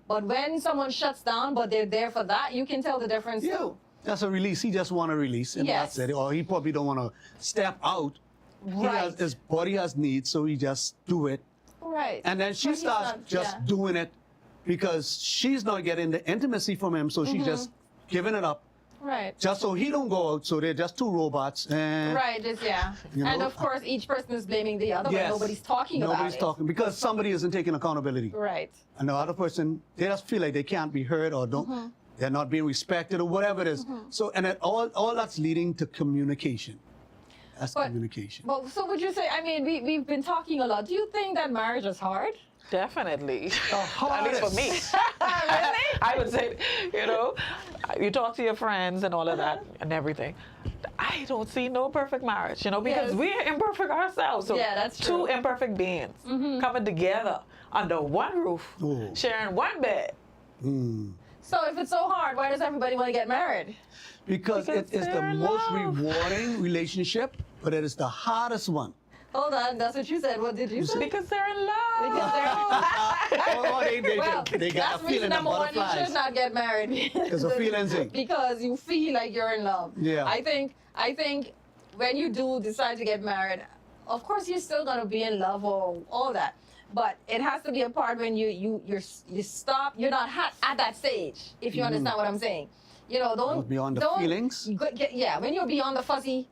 But when someone shuts down, but they're there for that, you can tell the difference Yeah. too. That's a release. He just want to release, and Yes. that's it. Or he probably don't want to step out. Right. His body has needs, so he just do it. Right. And then she But he's starts not- just yeah. doing it because she's not getting the intimacy from him, so she's just giving it up Right. just so he don't go out. So they're just two robots. And Right, just yeah. You And know? of course each person is blaming the other, Yes. but nobody's talking about Nobody's it. talking because somebody isn't taking accountability. Right. And the other person, they just feel like they can't be heard or don't, they're not being respected or whatever it is. So, and all that's leading to communication. That's But- communication. But so would you say? I mean, we've been talking a lot. Do you think that marriage is hard? Definitely. The At least for me. I would say, you know, you talk to your friends and all of that and everything. I don't see no perfect marriage, you know, because Yes. we're imperfect ourselves. So Yeah, that's true. two imperfect beings coming together under one roof, Oh. sharing one bed. So if it's so hard, why does everybody want to get married? Because it Because is the they're in most love. rewarding relationship, but it is the hardest one. Hold on, that's what you said. What did you say? Because they're in love. Because they're- Oh, they well, got a that's reason feeling of number one. You butterflies. should not get married. Because of feelings, eh? Because you feel like you're in love. Yeah. I think when you do decide to get married, of course you're still gonna be in love or all that, but it has to be a part when you stop. You're not at that stage. If you understand what I'm saying. You know, don't Beyond the don't feelings? yeah, when you're beyond the fuzzy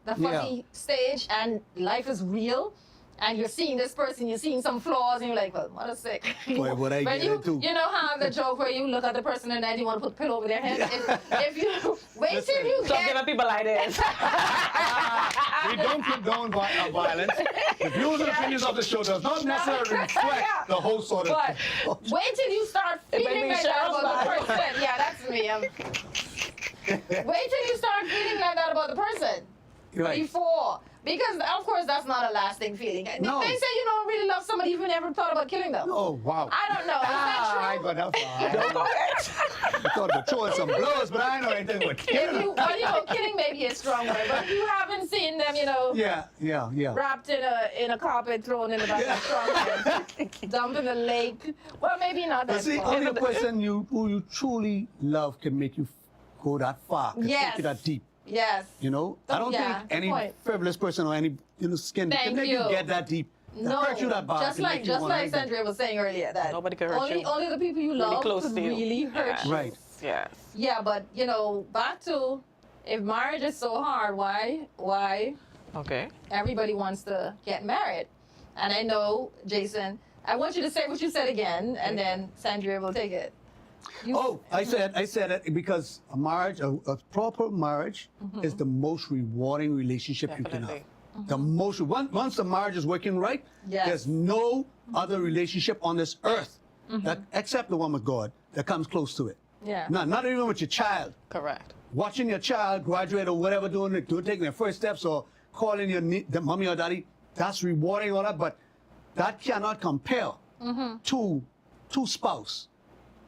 stage and life is real, and you're seeing this person, you're seeing some flaws, and you're like, well, what a sick. Boy, what I When get you, into. you know how the joke where you look at the person and then you want to put a pillow over their head? If you wait till you Stop giving get. people like this. We don't condone violence. The views and opinions of the show does not necessarily reflect the whole sort of But wait till you start It made feeling me like that Cheryl's about the laugh. person. Yeah, that's me. Wait till you start feeling like that about the person. Right. Before. Because, of course, that's not a lasting feeling. No. They say you don't really love somebody if you never thought about killing them. Oh, wow. I don't know. Is I that true? got that far. I thought about throwing some blows, but I know anything about If killing. you, well, you know, killing may be a strong word, but if you haven't seen them, you know, Yeah. wrapped in a carpet, thrown in the back of a trunk, dumped in the lake. Well, maybe not But that see, far. only a person who you truly love can make you go that far, can Yes. take you that deep. Yes. You know, I don't Yeah, think good any point. frivolous person or any skin Thank can make you. you get that deep. No, hurt you that bad. just can make like you wanna hurt them. Sandra was saying earlier, that Nobody can hurt only you. only the people you Really love close could to you. really hurt Yeah. you. Right. Yes. Yeah, but you know, back to if marriage is so hard, why Okay. everybody wants to get married? And I know, Jason, I want you to say what you said again, and then Sandra will take it. Oh, I said it because a marriage, a proper marriage, Mm-hmm. is the most rewarding relationship you can have. Definitely. The most once the marriage is working right, Yes. there's no other relationship on this earth Mm-hmm. that except the one with God that comes close to it. Yeah. Not even with your child. Correct. Watching your child graduate or whatever, taking their first steps or calling your the mommy or daddy, that's rewarding all that, but that cannot compare Mm-hmm. to two spouse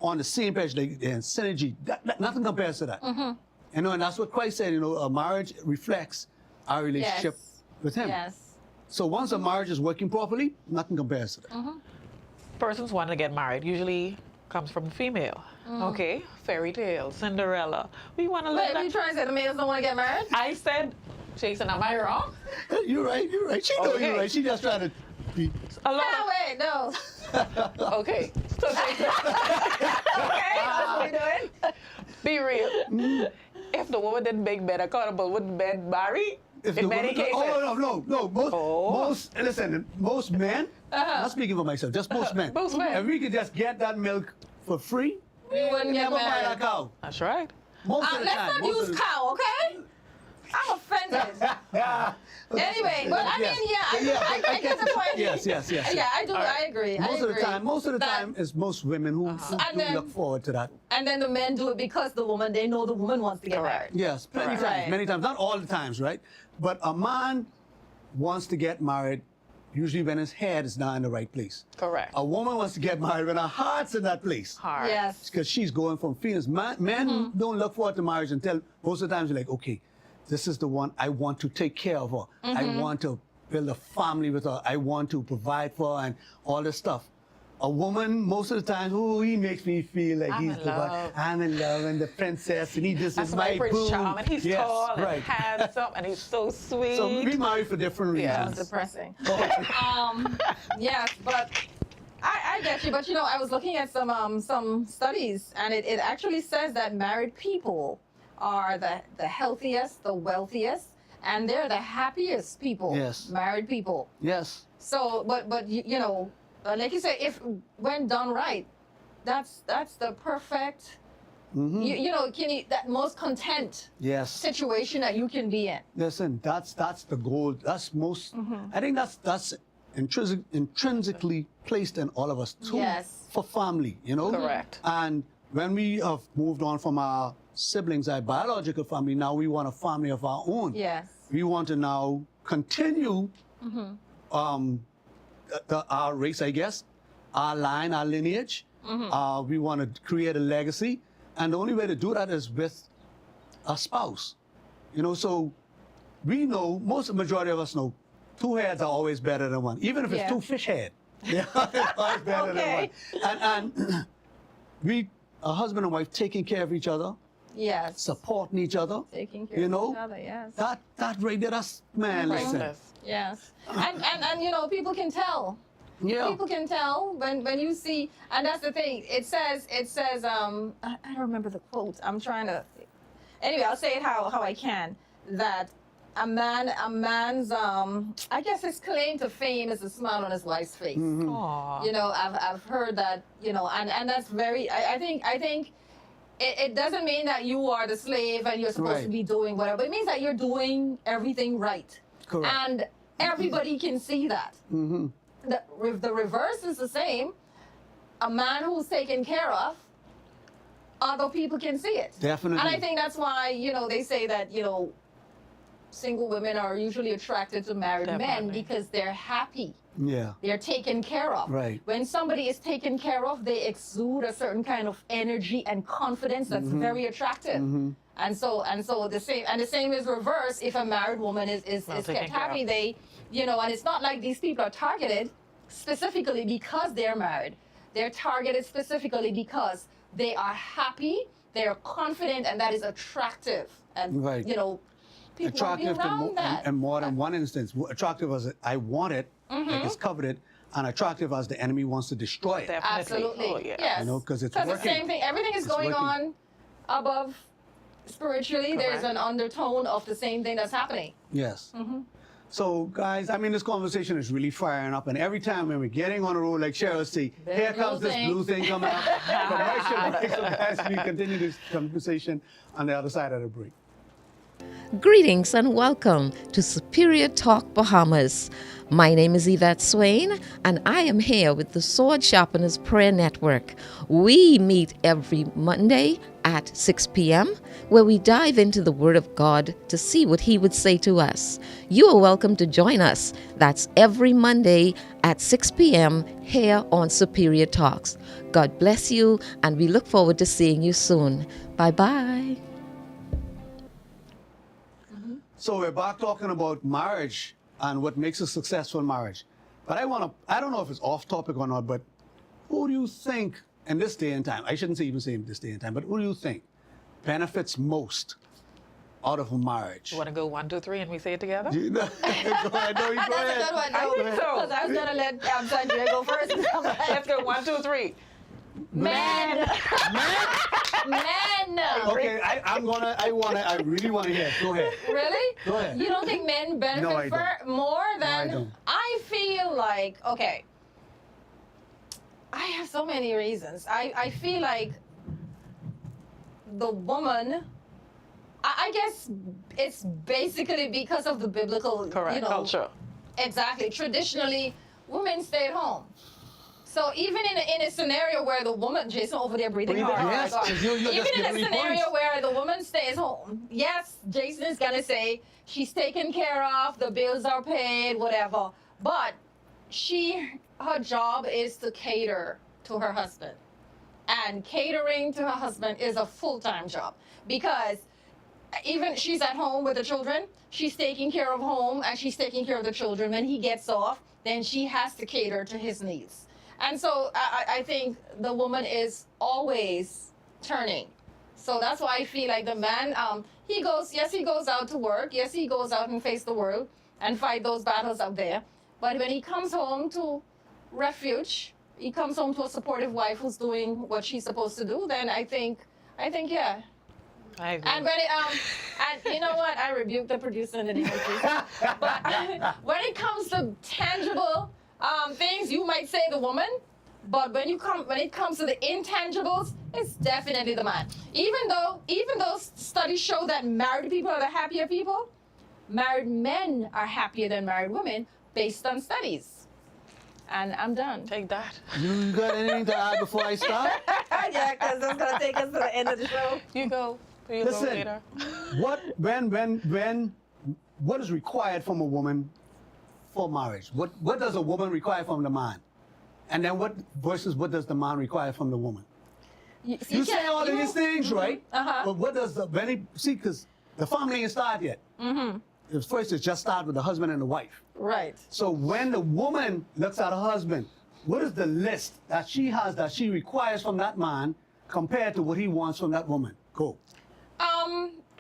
on the same page, like and synergy. Nothing compares to that. Mm-hmm. You know, and that's what Christ said. You know, a marriage reflects our relationship Yes. with Him. Yes. So once a marriage is working properly, nothing compares to that. Mm-hmm. Persons wanting to get married usually comes from the female. Okay. Fairy tale, Cinderella. We want to Wait, live you that. trying to say the males don't want to get married? I said, Jason, am I wrong? You're right. She know Okay. you're right. She just trying to be. A lot. No, wait, no. Okay. So Jason, Okay, that's what we're doing. be real. If the woman didn't make men accountable, wouldn't men marry? If In the many woman- cases. no. Oh. Most men. I'm not speaking for myself. Just most men. Most men. If we could just get that milk for free, We wouldn't get never buy married. that cow. That's right. Most of the Let's time. not most use of the- cow, okay? I'm offended. Yeah. Anyway, but I mean, I get the point. Yes. Yeah, I do. I agree. Most I of the agree. time, That- is most women who And do then- look forward to that. And then the men do it because the woman, they know the woman wants to get Correct. married. Yes, many Correct. times, Right. many times. Not all the times, right? But a man wants to get married usually when his head is not in the right place. Correct. A woman wants to get married when her heart's in that place. Hard. Yes. Because she's going from feelings. Men don't look forward to marriage until most of the times you're like, okay, this is the one I want to take care of her. I want to build a family with her. I want to provide for her and all this stuff. A woman, most of the time, he makes me feel like I'm he's in the one. love. I'm in love and the princess and That's is my my Prince boo. Charming. He's Yes, tall and right. handsome and he's so sweet. So we married for different Yeah. reasons. Depressing. Yes, but I get you. But you know, I was looking at some studies, and it actually says that married people are the healthiest, the wealthiest, and they're the happiest people. Yes. Married people. Yes. So, but you know, like you say, if when done right, that's the perfect You know, that most content Yes. situation that you can be in. Listen, that's the goal. That's most. I think that's intrinsically placed in all of us too. Yes. For family, you know. Correct. And when we have moved on from our siblings, our biological family, now we want a family of our own. Yes. We want to now continue our race, I guess, our line, our lineage. We want to create a legacy, and the only way to do that is with a spouse. You know, so we know, majority of us know, 2 heads are always better than one, even if it's Yeah. 2 fish head. Yeah, it's always better Okay. than one. And we, a husband and wife, taking care of each other, Yes. supporting each other. Taking care You of know, each other, yes. that right there, that's man. Listen, Priceless. Yes. And you know, people can tell. yeah. People can tell when you see, and that's the thing. It says I don't remember the quote. I'm trying to. Anyway, I'll say it how I can. That a man's I guess his claim to fame is the smile on his wife's face. Aw. You know, I've heard that. You know, and that's very. I think. It doesn't mean that you are the slave and you're supposed to Right. be doing whatever. It means that you're doing everything right. Correct. And everybody can see that. The reverse is the same. A man who's taken care of, other people can see it. Definitely. And I think that's why, you know, they say that, you know, single women are usually attracted to married men Definitely. because they're happy. Yeah. They're taken care of. Right. When somebody is taken care of, they exude a certain kind of energy and confidence that's very attractive. And so the same is reverse. If a married woman is taken kept care happy, of. they, you know, and it's not like these people are targeted specifically because they're married. They're targeted specifically because they are happy, they're confident, and that is attractive. And Right. you know, people want to be Attractive around that. in more than one instance. Attractive as I want it, like it's coveted, and attractive as the enemy wants to destroy it. Definitely. Absolutely. Oh, yeah. Yes. You know, 'cause it's the working. same thing. Everything is It's going working. on above spiritually. There's Correct. an undertone of the same thing that's happening. Yes. So, guys, I mean, this conversation is really firing up, and every time when we're getting on the road, like Cheryl say, There's here a comes blue this thing. blue thing coming up. So, guys, we continue this conversation on the other side of the break. Greetings and welcome to Superior Talk Bahamas. My name is Yvette Swain, and I am here with the Sword Sharpeners Prayer Network. We meet every Monday at 6 p.m., where we dive into the Word of God to see what He would say to us. You are welcome to join us. That's every Monday at 6 p.m. here on Superior Talks. God bless you, and we look forward to seeing you soon. Bye-bye. So we're back talking about marriage and what makes a successful marriage. But I don't know if it's off topic or not, but who do you think in this day and time, I shouldn't say even say in this day and time, but who do you think benefits most out of a marriage? You want to go 1, 2, 3 and we say it together? Go ahead, no, you go That's a ahead. good one. I No, think so. because I was gonna let Sandra go first. Let's go 1, 2, 3. Men. Men. Okay, I really want to hear it. Go ahead. Really? Go ahead. You don't think men benefit No, I more I than don't. I feel like, okay. I have so many reasons. I feel like the woman, I guess it's basically because of the biblical Correct. you know, Culture. Exactly. Traditionally, women stay at home. So even in a scenario where the woman, Jason over there breathing Breathing, hard, yes, oh my God. 'cause you're Even just in a giving me scenario points. where the woman stays home, yes, Jason is gonna say she's taken care of, the bills are paid, whatever. But her job is to cater to her husband. And catering to her husband is a full-time job because even she's at home with the children, she's taking care of home and she's taking care of the children. When he gets off, then she has to cater to his needs. And so I think the woman is always turning. So that's why I feel like the man, he goes out to work. Yes, he goes out and face the world and fight those battles out there. But when he comes home to refuge, he comes home to a supportive wife who's doing what she's supposed to do, then I think, yeah. I agree. And when and you know what? I rebuke the producer in the name of Jesus. But when it comes to tangible things, you might say the woman, But when it comes to the intangibles, it's definitely the man. Even though studies show that married people are the happier people, married men are happier than married women based on studies. And I'm done. Take that. You got anything to add before I start? Yeah, because that's gonna take us to the end of the show. You go. You Listen. go later. What is required from a woman for marriage? What does a woman require from the man? And then what does the man require from the woman? You say all of these things, right? Uh-huh. But what does because the family ain't started yet. Mm-hmm. First, it's just start with the husband and the wife. Right. So when the woman looks at her husband, what is the list that she has that she requires from that man compared to what he wants from that woman? Go.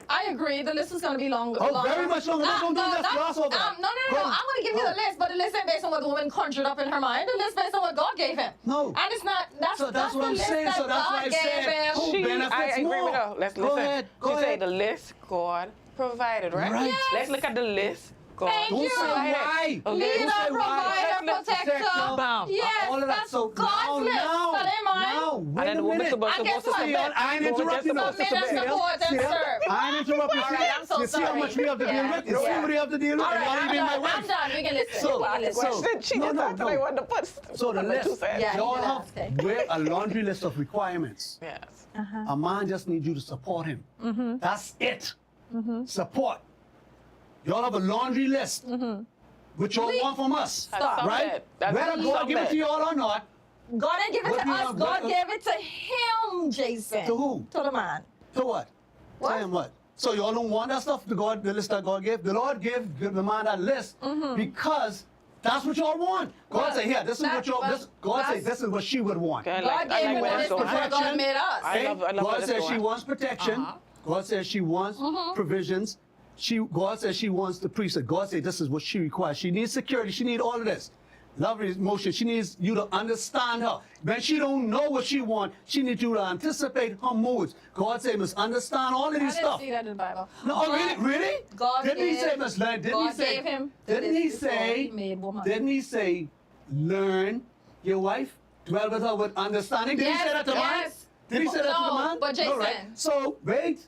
I agree. The list is going to be longer. Oh, very much longer. Don't do this. Gloss over No. that. I'm going to give you the list, but the list ain't based on what the woman conjured up in her mind. The list based on what God gave him. No. And it's not. That's So that's what the I'm list saying. that So that's God why I gave said, him. who benefits I agree more? with her. Let's Go listen. ahead. Go She ahead. said the list God provided, right? Right. Yes. Let's look at the list God Thank Don't you. say why. Okay. Leader, Don't say why. provider, protector. Bam. Yes, All of that. that's So God's list. now, That ain't mine. now, And wait then a the woman minute. supposed And guess what? See, I ain't interrupt you. Submit and support and serve. I ain't interrupt you. All right, I'm so You see how sorry. much we have to deal Yeah. with? You see what we have to deal with? All And right, y'all I'm even my done. I'm wife. done. We can listen. So- we can listen. so- She No, just no, actually no. wanted to put So the number two list, cents. Yeah. y'all you have did ask, we're a laundry list of requirements. Yes. A man just needs you to support him. Mm-hmm. That's it. Support. Y'all have a laundry list, which y'all want from us, Stop. right? That's Whether God give it to something. y'all or not, God didn't give it What to do you us. want? God What- gave it to him, Jason. To who? To the man. so what? What? Tell him what? So y'all don't want that stuff, the list that God gave? The Lord gave the man that list because that's what y'all want. God Well, say, here, this is what y'all, God say, that's- this is what she would want. Okay, God gave him the where list it's before going. God made us. I love where God this says going. she wants protection. God says she wants provisions. God says she wants the priesthood. God says this is what she requires. She needs security. She needs all of this. Love is emotion. She needs you to understand her. When she don't know what she wants, she needs you to anticipate her moods. God says must understand all of I these didn't stuff. see that in the Bible. No, oh, really? Really? God didn't he gave- say, Miss Lynn, didn't God he say, gave him the didn't he list before say, he made woman. didn't he say, learn your wife, dwell with her with understanding? Did he say that to man? Yes. Did he say that to the No, man? but No, right? Jason. So, wait,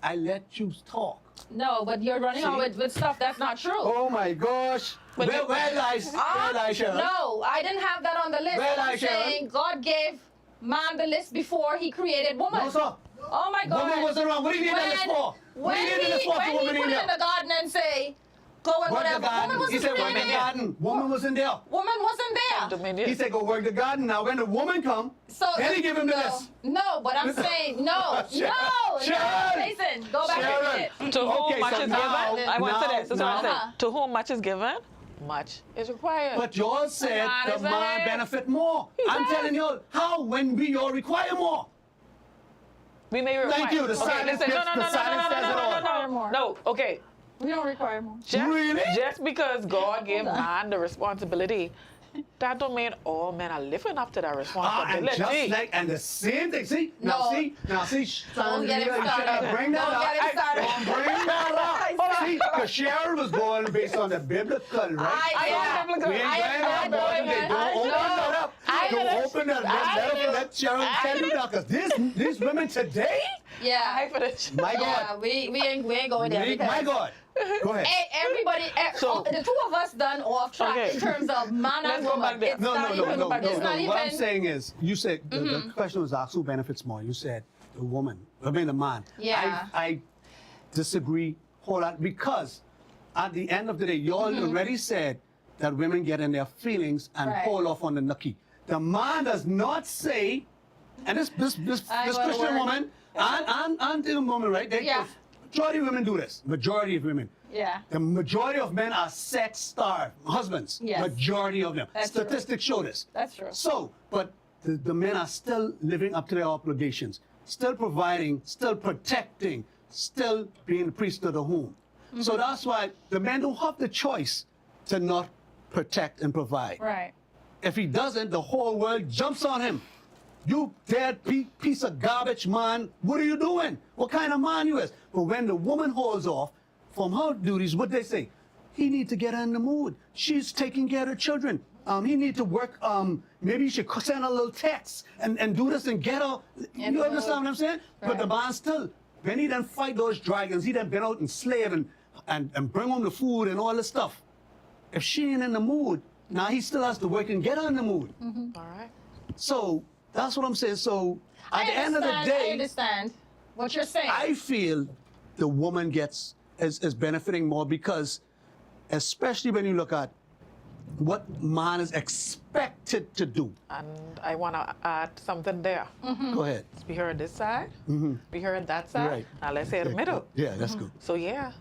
I let you talk. No, but you're running on See? with stuff that's not true. Oh my gosh. But Where you- lies Cheryl? No, I didn't have that on the list. Where I'm lies Cheryl? saying God gave man the list before he created woman. No, sir. Oh my God. Woman wasn't wrong. What do you need that list for? What do you need the list for when woman he in put it there? in the garden and say, go and Work the whatever. Woman garden. He wasn't said work the created. garden. Woman wasn't there. Woman wasn't there. Dominion. He said go work the garden. Now when the woman come, So then he give him the no, list. No, but I'm saying no, Sharon! Jason, go back Sharon! and read it. To whom Okay, much so is now- given, I went to this. That's what I now- said. To whom much is given, much is required. But y'all said man the is man ahead. benefit more. I'm said- telling you how when we all require more. we may require. Thank you, the Okay, silence listen, gets- the silence says it all. Require more. No, okay. We don't require more. Just, just because God gave man the responsibility, that don't mean all men are living up to that And responsibility. just like, and the same thing, see? No. Now see, Don't get him started. bring that Don't up. get him started. Don't bring that up. See, because Sharon was going based on the biblical, right? I am biblical. We ain't I going am there, not boys. doing it. Don't open that up. I Don't didn't- open that. Let Sharon tell you that, because these women today, Yeah. I for this. my Yeah, God, we ain't going there because my God. Go ahead. Hey, everybody, So- the two of us done off track Okay. in terms of man Let's and go woman. back there. It's No. not even, it's not What I'm even. saying is, you said the question was asked who benefits more. You said the woman. I mean the man. Yeah. I disagree wholeheartedly because at the end of the day, you all already said that women get in their feelings and Right. hold off on the nookie. The man does not say, and this I go to Christian work. woman and the woman, right? Yeah. Majority of women do this. Majority of women. Yeah. The majority of men are sex starved husbands. Yes. Majority of them. That's true. Statistics show this. That's true. So, but the men are still living up to their obligations, still providing, still protecting, still being the priest of the home. Mm-hmm. So that's why the men don't have the choice to not protect and provide. Right. If he doesn't, the whole world jumps on him. You dead piece of garbage, man. What are you doing? What kind of man you is? But when the woman holds off from her duties, what they say? he need to get her in the mood. She's taking care of the children. He need to work. Maybe he should send her a little text and do this and get her. In You the understand what I'm saying? But the Right. man still, when he done fight those dragons, he done been out and slave and bring home the food and all this stuff. If she ain't in the mood, now he still has to work and get her in the mood. All right. So that's what I'm saying. So at I the end of the I day, understand what you're saying. I feel the woman is benefiting more because, especially when you look at what man is expected to do. And I want to add something there. Go ahead. We heard this side, we heard that side. Right. Now let's hear the middle. Yeah, that's good. So yeah,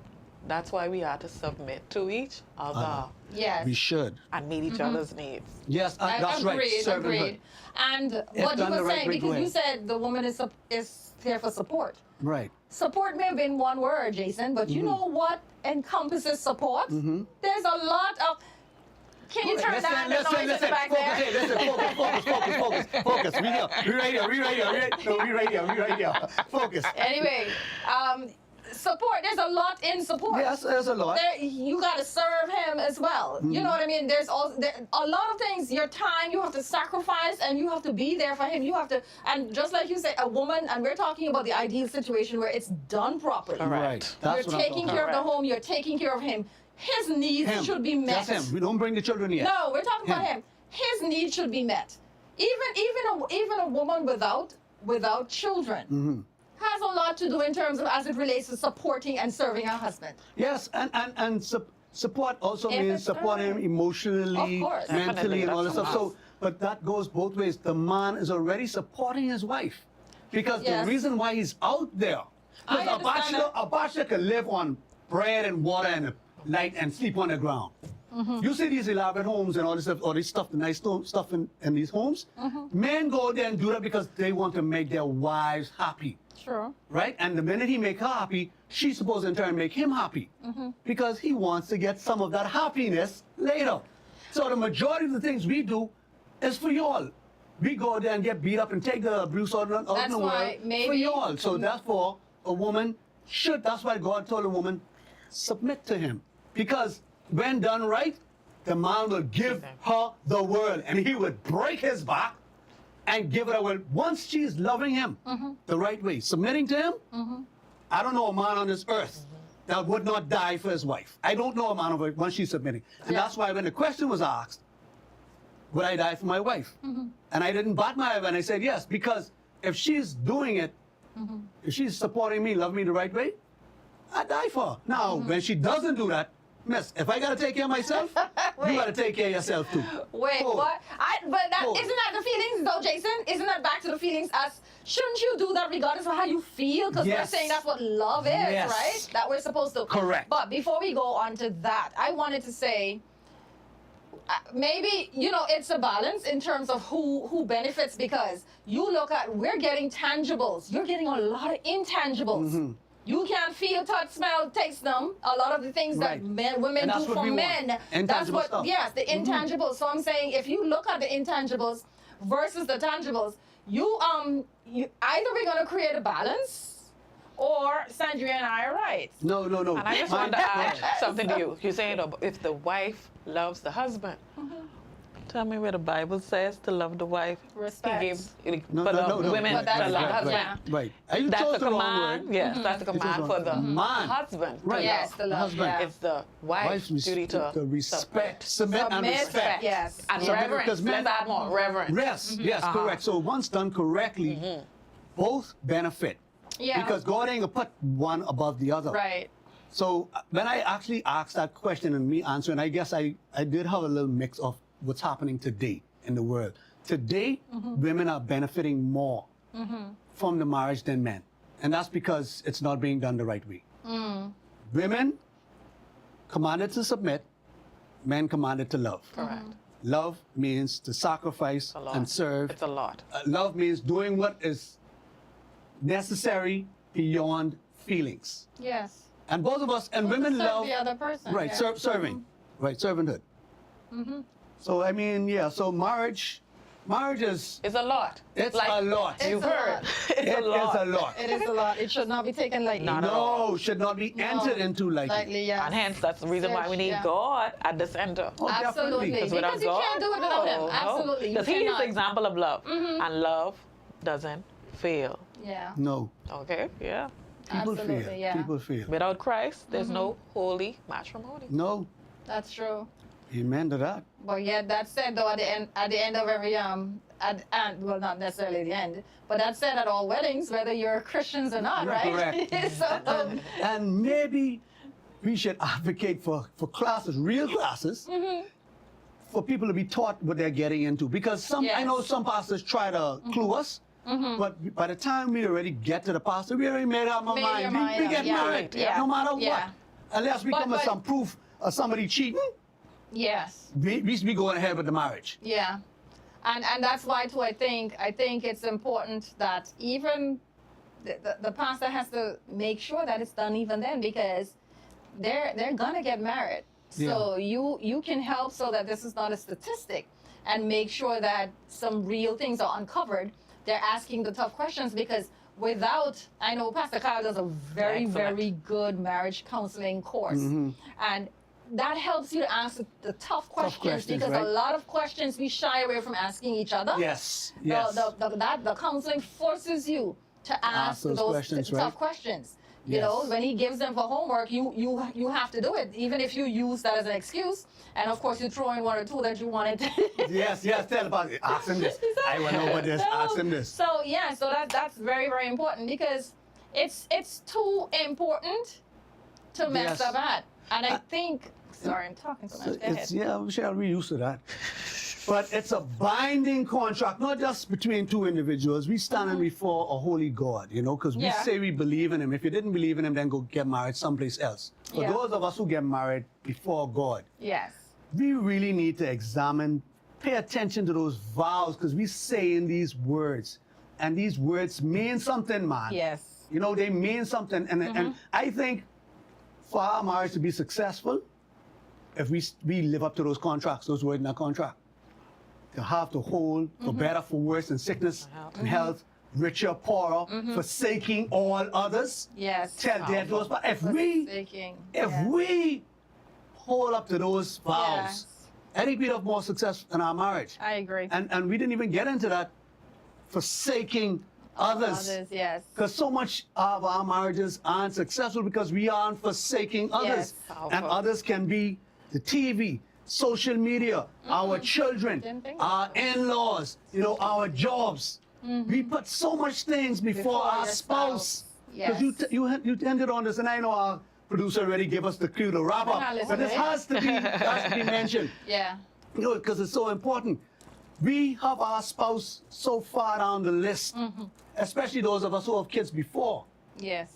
that's why we are to submit to each other yes. We should. and meet each other's needs. Yes, I that's right. agreed, Servanthood. agreed. And what you done the were right saying, way, go because you ahead. said the woman is there for support. Right. Support may have been one word, Jason, but you know what encompasses support? There's a lot of. Can you turn down the noise in the back Focus, there? hey, listen, focus. We right here. We right here. Focus. Anyway, support. There's a lot in support. Yes, there's a lot. You got to serve him as well. You know what I mean? There's also a lot of things. Your time you have to sacrifice, and you have to be there for him. You have to, and just like you said, a woman. And we're talking about the ideal situation where it's done properly. Right. That's You're what taking I'm care of the Correct. home. You're taking care of him. His needs Him. should be met. That's him. We don't bring the children yet. No, we're talking about Him. him. His needs should be met. Even a woman without children has a lot to do in terms of as it relates to supporting and serving her husband. Yes, and support also If means it's support him emotionally, Of course. mentally, Definitely, and all this that's stuff. a must. So, but that goes both ways. The man is already supporting his wife because Yes. the reason why he's out there, I because understand that. a bachelor can live on bread and water and light and sleep on the ground. You see these elaborate homes and all this stuff, the nice stuff in these homes. Men go there and do that because they want to make their wives happy. Sure. Right? And the minute he make her happy, she's supposed to in turn make him happy. Because he wants to get some of that happiness later. So the majority of the things we do is for y'all. We go there and get beat up and take the abuse out in That's the why world for maybe- y'all. So therefore, a woman should, that's why God told a woman, submit to him. Because when done right, the man will give her the world and he would break his back and give it away once she's loving him the right way, submitting to him. I don't know a man on this earth that would not die for his wife. I don't know a man of it once she's submitting. And Yeah. that's why when the question was asked, would I die for my wife? And I didn't bat my eye and I said yes, because if she's doing it, if she's supporting me, loving me the right way, I die for her. Now, when she doesn't do that, miss, if I gotta take care of myself, you gotta take care of yourself too. Wait, Oh. what? But that Oh. isn't that the feelings though, Jason? Isn't that back to the feelings as shouldn't you do that regardless of how you feel? Because we're Yes. saying that's what love is, Yes. right? That we're supposed to. Correct. But before we go on to that, I wanted to say maybe it's a balance in terms of who benefits, because you look at we're getting tangibles, you're getting a lot of intangibles. You can't feel, touch, smell, taste them. A lot of the things Right. that women And do that's what for we want. men. That's Intangible what, stuff. yes, the intangibles. So I'm saying if you look at the intangibles versus the tangibles, you either we're gonna create a balance, or Sandra and I are right. No. And I just Mine- want to add something to you. You're saying if the wife loves the husband. Tell me where the Bible says to love the wife. Respect. He gives No, for no, the women But that's to love right, the husband. yeah. Right. You That's chose a the wrong command. word. Yes, that's a command for the Man. husband. to Right. Yes, love. the love. husband. Yeah. It's the wife's duty to respect, submit and Submit, respect. yes. And Submit, reverence. because men- Let's add more reverence. Yes, correct. So once done correctly, both benefit. Yeah. Because God ain't gonna put one above the other. Right. So when I actually asked that question and me answering, I guess I did have a little mix of what's happening today in the world. Today, women are benefiting more from the marriage than men. And that's because it's not being done the right way. Women commanded to submit, men commanded to love. Correct. Love means to sacrifice A lot. and serve. It's a lot. Love means doing what is necessary beyond feelings. Yes. And both of us, and women To serve love, the other person. right, yeah. serving, right, servanthood. So I mean, yeah, so marriage Marriage is, It's a lot. it's Like, a lot. It's You've a heard. lot. It's It a lot. is a lot. It is a lot. It should not be taken lightly. Not at all. No, should not be entered into lightly. Lightly, yeah. And hence, that's the reason why we need Yeah. God at the center. Oh, Absolutely. definitely. Because you can't do it without him. Absolutely. You Because he is cannot. the example of love. And love doesn't fail. Yeah. No. Okay? Yeah. People Absolutely, fail. yeah. People fail. Without Christ, there's no holy matrimony. No. That's true. Amen to that. But yet that said though at the end of every well not necessarily the end, but that said at all weddings, whether you're Christians or not, You're right? correct. So And maybe we should advocate for classes, real classes, for people to be taught what they're getting into. Because I know Yes. some pastors try to clue us, but by the time we already get to the pastor, we already made up our Made mind. your We mind up, get yeah. married, Yeah. no matter Yeah. what. Unless we But- come with but- some proof of somebody cheating, yes. we be going ahead with the marriage. Yeah. And that's why too I think it's important that even the pastor has to make sure that it's done even then, because they're gonna get married. So you can help so that this is not a statistic, and make sure that some real things are uncovered. They're asking the tough questions, because I know Pastor Kyle does a very, Excellent. very good marriage counseling course. And that helps you to ask the tough questions, questions, because right? a lot of questions we shy away from asking each other. Yes, yes. The counseling forces you to ask those those questions, tough right? questions. Yes. You know, when he gives them for homework, you have to do it, even if you use that as an excuse. And of course, you throw in one or two that you wanted. Yes, tell about it. Ask him this. I want to know about this. Ask him this. So yeah, so that's very, very important, because it's too important to mess Yes. up at. And I think, sorry, I'm talking so much. Go ahead. Michelle, we're used to that. But it's a binding contract, not just between two individuals. We standing before a holy God, because we Yeah. say we believe in him. If you didn't believe in him, then go get married someplace else. For Yeah. those of us who get married before God, Yes. we really need to examine, pay attention to those vows, because we say in these words, and these words mean something, man. Yes. They mean something. And I think for our marriage to be successful, if we live up to those contracts, those words in our contract, to have to hold, for better, for worse, in sickness and health, richer, poorer, forsaking all others. Yes. Tell death to us. But if Forsaking. Yeah. we hold up to those vows, Yes. I think we'd have more success in our marriage. I agree. And we didn't even get into that forsaking others. Others, yes. Because so much of our marriages aren't successful because we aren't forsaking others. Yes. And others can be the TV, social media, our children, Didn't think our about that. in-laws, our jobs. We put so much things before our your spouse. spouse. Because Yes. you ended on this, and I know our producer already gave us the cue to wrap not up. listening. But this has to be mentioned. Yeah. Because it's so important. We have our spouse so far down the list, especially those of us who have kids before Yes.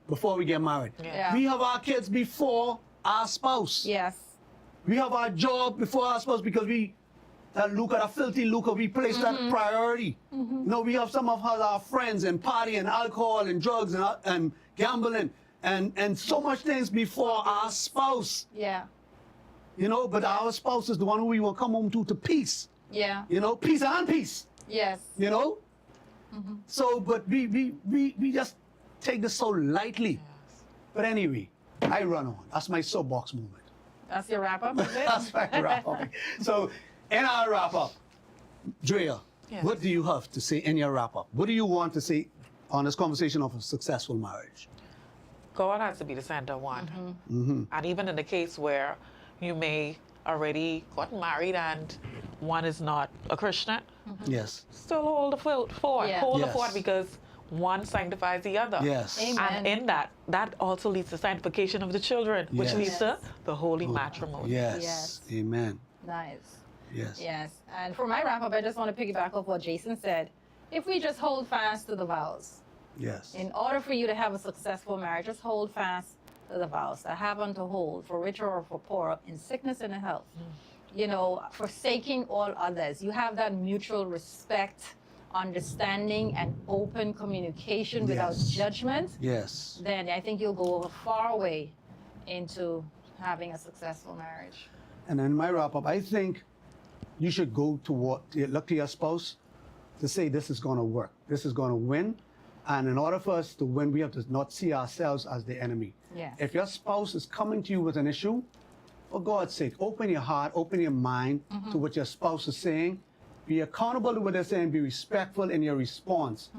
before we get married. Yeah. We have our kids before our spouse. Yes. We have our job before our spouse because that lucre, that filthy lucre, we place that priority. We have some of our friends and party and alcohol and drugs and gambling and so much things before our spouse. Yeah. But our spouse is the one who we will come home to peace. Yeah. Peace and peace. Yes. So, but we just take this so lightly. But anyway, I run on. That's my soapbox moment. That's your wrap up, is it? That's my wrap up. So, in our wrap up, Drea, Yes. what do you have to say in your wrap up? What do you want to say on this conversation of a successful marriage? God has to be the center one. And even in the case where you may already gotten married and one is not a Christian, Yes. still hold the fort. Yeah. Hold the Yes. fort, because one sanctifies the other. Yes. Amen. And in that also leads to sanctification of the children, which Yes. leads to the holy matrimony. Yes. Yes. Amen. Nice. Yes. Yes. And for my wrap up, I just want to piggyback off what Jason said. If we just hold fast to the vows, Yes. in order for you to have a successful marriage, just hold fast to the vows that have unto hold, for richer or for poorer, in sickness and in health. Forsaking all others. You have that mutual respect, understanding, and open communication without Yes. judgment. Yes. Then I think you'll go a far way into having a successful marriage. And in my wrap up, I think you should go to look to your spouse to say this is going to work. This is going to win. And in order for us to win, we have to not see ourselves as the enemy. Yes. If your spouse is coming to you with an issue, for God's sake, open your heart, open your mind to what your spouse is saying. Be accountable to what they're saying. Be respectful in your response.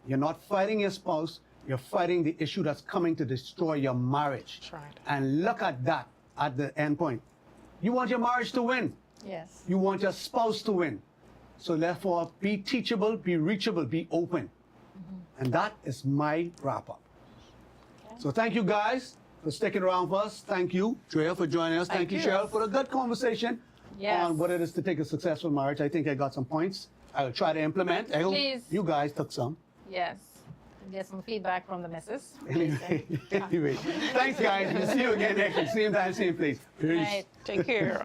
You're not fighting your spouse. You're fighting the issue that's coming to destroy your marriage. That's right. And look at that at the end point. You want your marriage to win. Yes. You want your spouse to win. So therefore, be teachable, be reachable, be open. And that is my wrap up. So thank you guys for sticking around for us. Thank you, Drea, for joining us. Thank you, you. Cheryl, for a good conversation Yes. on what it is to take a successful marriage. I think I got some points I will try to implement. I hope Please. you guys took some. Yes. Get some feedback from the missus. Anyway, thanks guys. We'll see you again next week. Same time, same place. Peace. Right. Take care.